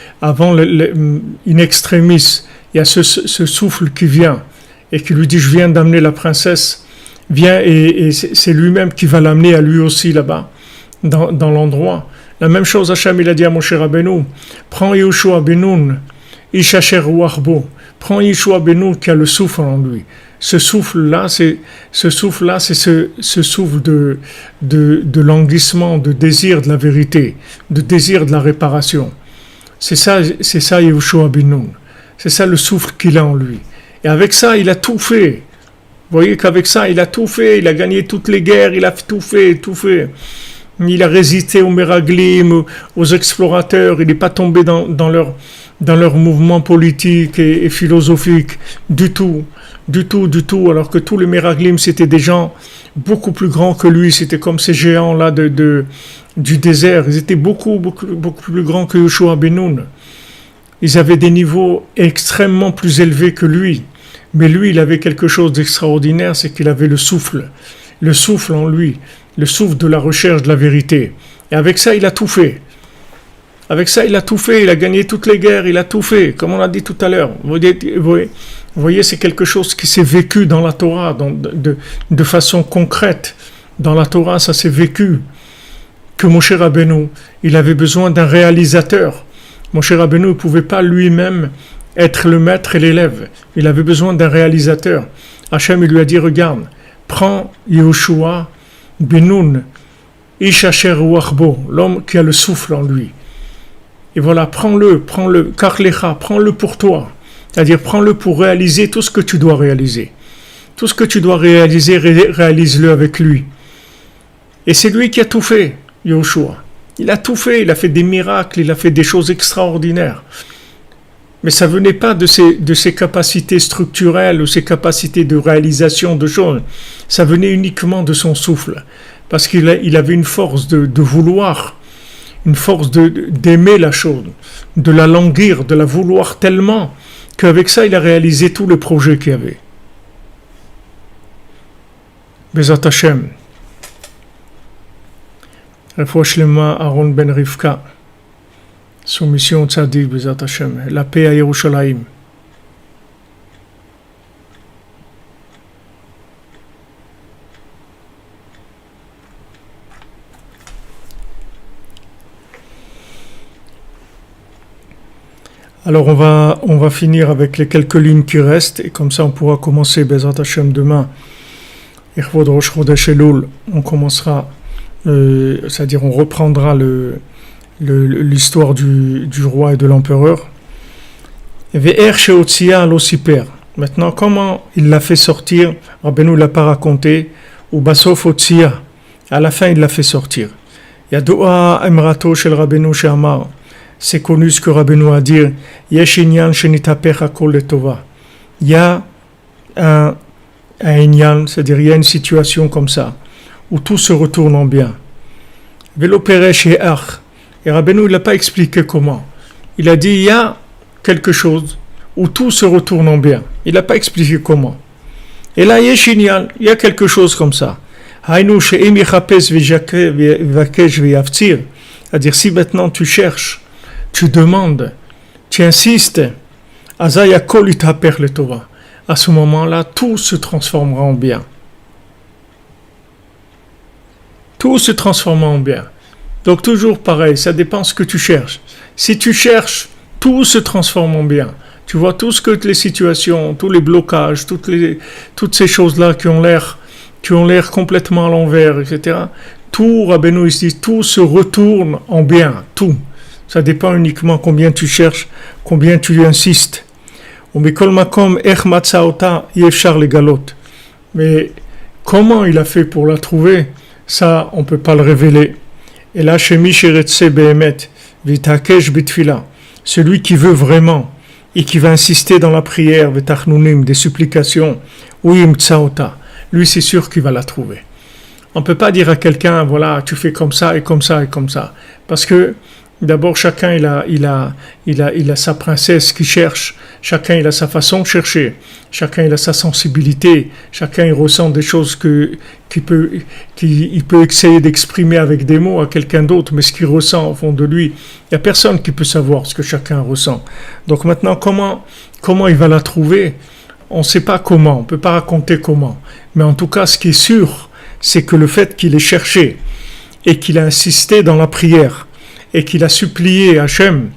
extremis, il y a ce souffle qui vient et qui lui dit, je viens d'amener la princesse, viens, et c'est lui-même qui va l'amener à lui aussi là-bas, dans l'endroit. La même chose, Hachem, il a dit à Moshe Rabbeinu, prends Yoshua ben Nun, ish asher ruach bo, prends Yoshua ben Nun qui a le souffle en lui. ce souffle-là, c'est ce souffle de languissement, de désir de la vérité, de désir de la réparation. C'est ça Yehoshua ben Nun. C'est ça le souffle qu'il a en lui. Et avec ça, il a tout fait. Vous voyez qu'avec ça, il a tout fait. Il a gagné toutes les guerres, il a tout fait. Il a résisté aux Meraglim, aux explorateurs. Il n'est pas tombé dans leur mouvement politique et philosophique du tout. Alors que tous les Meraglim, c'était des gens beaucoup plus grands que lui. C'était comme ces géants-là du désert. Ils étaient beaucoup plus grands que Yehoshua ben Nun. Ils avaient des niveaux extrêmement plus élevés que lui. Mais lui, il avait quelque chose d'extraordinaire, c'est qu'il avait le souffle en lui, le souffle de la recherche de la vérité. Et avec ça, il a tout fait. Il a gagné toutes les guerres, il a tout fait, comme on l'a dit tout à l'heure. Vous voyez, c'est quelque chose qui s'est vécu dans la Torah, de façon concrète. Dans la Torah, ça s'est vécu. Que Moshe Rabbeinu, il avait besoin d'un réalisateur. Moshe Rabbeinu ne pouvait pas lui-même être le maître et l'élève. Il avait besoin d'un réalisateur. Hachem, il lui a dit, regarde, prends Yehoshua ben Nun, Ish Asher Ruach Bo, l'homme qui a le souffle en lui. Et voilà, prends-le, Karlecha, prends-le pour toi. C'est-à-dire, prends-le pour réaliser tout ce que tu dois réaliser. Tout ce que tu dois réaliser, réalise-le avec lui. Et c'est lui qui a tout fait, Yehoshua. Il a tout fait, il a fait des miracles, il a fait des choses extraordinaires. Mais ça ne venait pas de ses capacités structurelles ou ses capacités de réalisation de choses. Ça venait uniquement de son souffle. Parce qu'il avait une force de vouloir, une force d'aimer la chose, de la languir, de la vouloir tellement, qu'avec ça, il a réalisé tous les projets qu'il y avait. Bezat Hashem. Refoua Shlema Aaron ben Rivka. Soumission Tzadik Bezat Hashem. La paix à Yerushalayim. Alors on va finir avec les quelques lignes qui restent et comme ça on pourra commencer Bezat Hashem demain. Irvod Rosh Chodesh Elul, on commencera, c'est-à-dire on reprendra l'histoire du roi et de l'empereur. Ve'er she'otzia lo siper. Maintenant, comment il l'a fait sortir? Rabbeinu l'a pas raconté. Ou basof otzia. À la fin, il l'a fait sortir. Yadoua emrato shel Rabbeinu she'amar. C'est connu ce que Rabbeinu a dit. Yesh inyan shenitapech hakol letova. Il y a un inyan, c'est-à-dire il y a une situation comme ça, où tout se retourne en bien. Velo peresh ach. Et Rabbeinu, il n'a pas expliqué comment. Il a dit, il y a quelque chose où tout se retourne en bien. Il n'a pas expliqué comment. Et là, il y a quelque chose comme ça. C'est-à-dire, si maintenant tu cherches, tu demandes, tu insistes, à ce moment-là, tout se transformera en bien. Tout se transformera en bien. Donc toujours pareil, ça dépend de ce que tu cherches. Si tu cherches, tout se transforme en bien. Tu vois tout ce que les situations, tous les blocages, toutes ces choses-là qui ont l'air complètement à l'envers, etc. Tout, Rabbeinu dit, tout se retourne en bien, tout. Ça dépend uniquement combien tu cherches, combien tu insistes. Mais comment il a fait pour la trouver? Ça, on ne peut pas le révéler. Et là, celui qui veut vraiment et qui va insister dans la prière, des supplications, lui c'est sûr qu'il va la trouver. On ne peut pas dire à quelqu'un, voilà, tu fais comme ça et comme ça et comme ça. Parce que d'abord, chacun il a sa princesse qui cherche, chacun il a sa façon de chercher, chacun il a sa sensibilité, chacun il ressent des choses qu'il peut essayer d'exprimer avec des mots à quelqu'un d'autre, mais ce qu'il ressent au fond de lui, il n'y a personne qui peut savoir ce que chacun ressent. Donc maintenant, comment il va la trouver? On ne sait pas comment, on ne peut pas raconter comment. Mais en tout cas, ce qui est sûr, c'est que le fait qu'il ait cherché et qu'il a insisté dans la prière, et qu'il a supplié Hachem,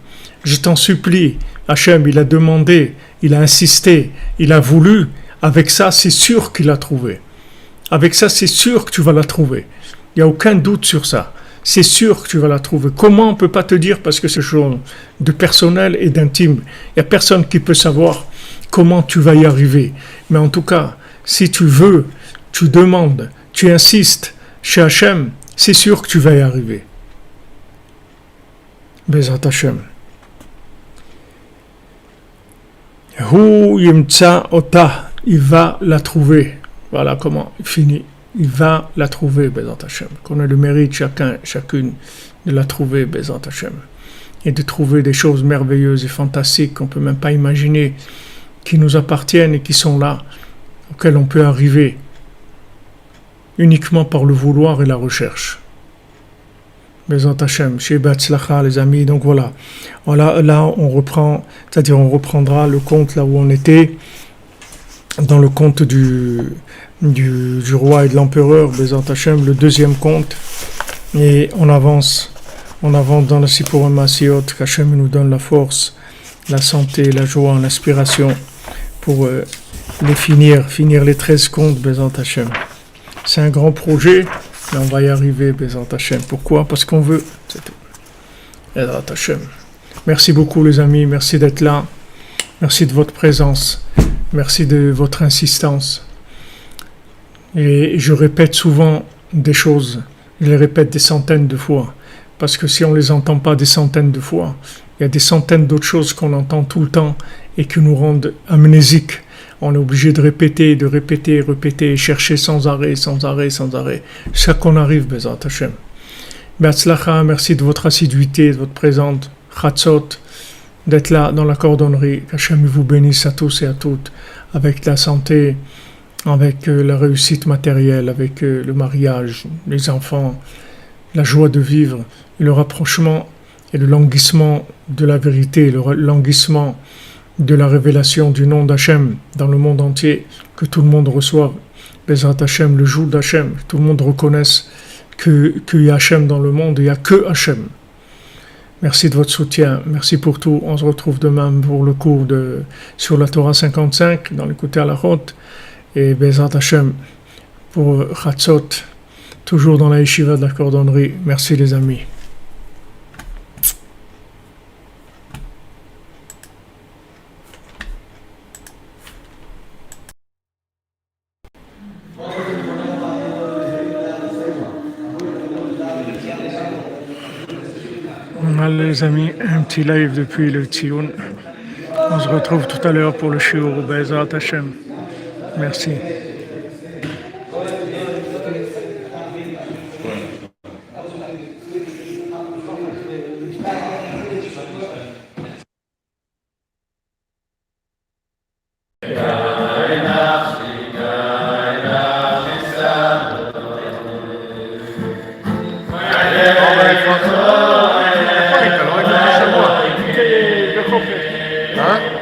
je t'en supplie, Hachem, il a demandé, il a insisté, il a voulu, avec ça, c'est sûr qu'il l'a trouvé. Avec ça, c'est sûr que tu vas la trouver. Il n'y a aucun doute sur ça. C'est sûr que tu vas la trouver. Comment on ne peut pas te dire parce que c'est chose de personnel et d'intime. Il n'y a personne qui peut savoir comment tu vas y arriver. Mais en tout cas, si tu veux, tu demandes, tu insistes chez Hachem, c'est sûr que tu vas y arriver. Bezrat Hachem. Hu yimtsa ota, il va la trouver. Voilà comment il finit. Il va la trouver, Bezrat Hachem. Qu'on ait le mérite chacune de la trouver, Bezrat Hachem. Et de trouver des choses merveilleuses et fantastiques qu'on ne peut même pas imaginer, qui nous appartiennent et qui sont là, auxquelles on peut arriver uniquement par le vouloir et la recherche. Bezrat Hachem, chez Batzlacha, les amis. Donc voilà, là on reprend, c'est-à-dire on reprendra le compte là où on était, dans le compte du roi et de l'empereur, Bezrat Hachem, le deuxième compte, et on avance dans le Sipurim Maasiot, qu'Hachem nous donne la force, la santé, la joie, l'inspiration pour les finir les 13 comptes, Bezrat Hachem. C'est un grand projet, mais on va y arriver, Bezrat Hachem. Pourquoi? Parce qu'on veut. C'est tout. Bezrat Hachem. Merci beaucoup les amis, merci d'être là, merci de votre présence, merci de votre insistance. Et je répète souvent des choses, je les répète des centaines de fois, parce que si on ne les entend pas des centaines de fois, il y a des centaines d'autres choses qu'on entend tout le temps et qui nous rendent amnésiques. On est obligé de répéter, et chercher sans arrêt, jusqu'à qu'on arrive, Bezrat Hachem. Be'atzlacha, merci de votre assiduité, de votre présence, Chatzot, d'être là dans la cordonnerie, qu'Hachem vous bénisse à tous et à toutes, avec la santé, avec la réussite matérielle, avec le mariage, les enfants, la joie de vivre, et le rapprochement et le languissement de la vérité, le languissement de la révélation du nom d'Hachem dans le monde entier, que tout le monde reçoive, Bezrat Hachem, le jour d'Hachem, que tout le monde reconnaisse qu'il y a Hachem dans le monde, il n'y a que Hachem. Merci de votre soutien, merci pour tout. On se retrouve demain pour le cours sur la Torah 55, dans l'écouter à la route, et Bezrat Hachem pour Chatzot, toujours dans la yeshiva de la cordonnerie. Merci les amis. Allez les amis, un petit live depuis le Tzion. On se retrouve tout à l'heure pour le shiur, Bezrat Hachem. Merci. Hein?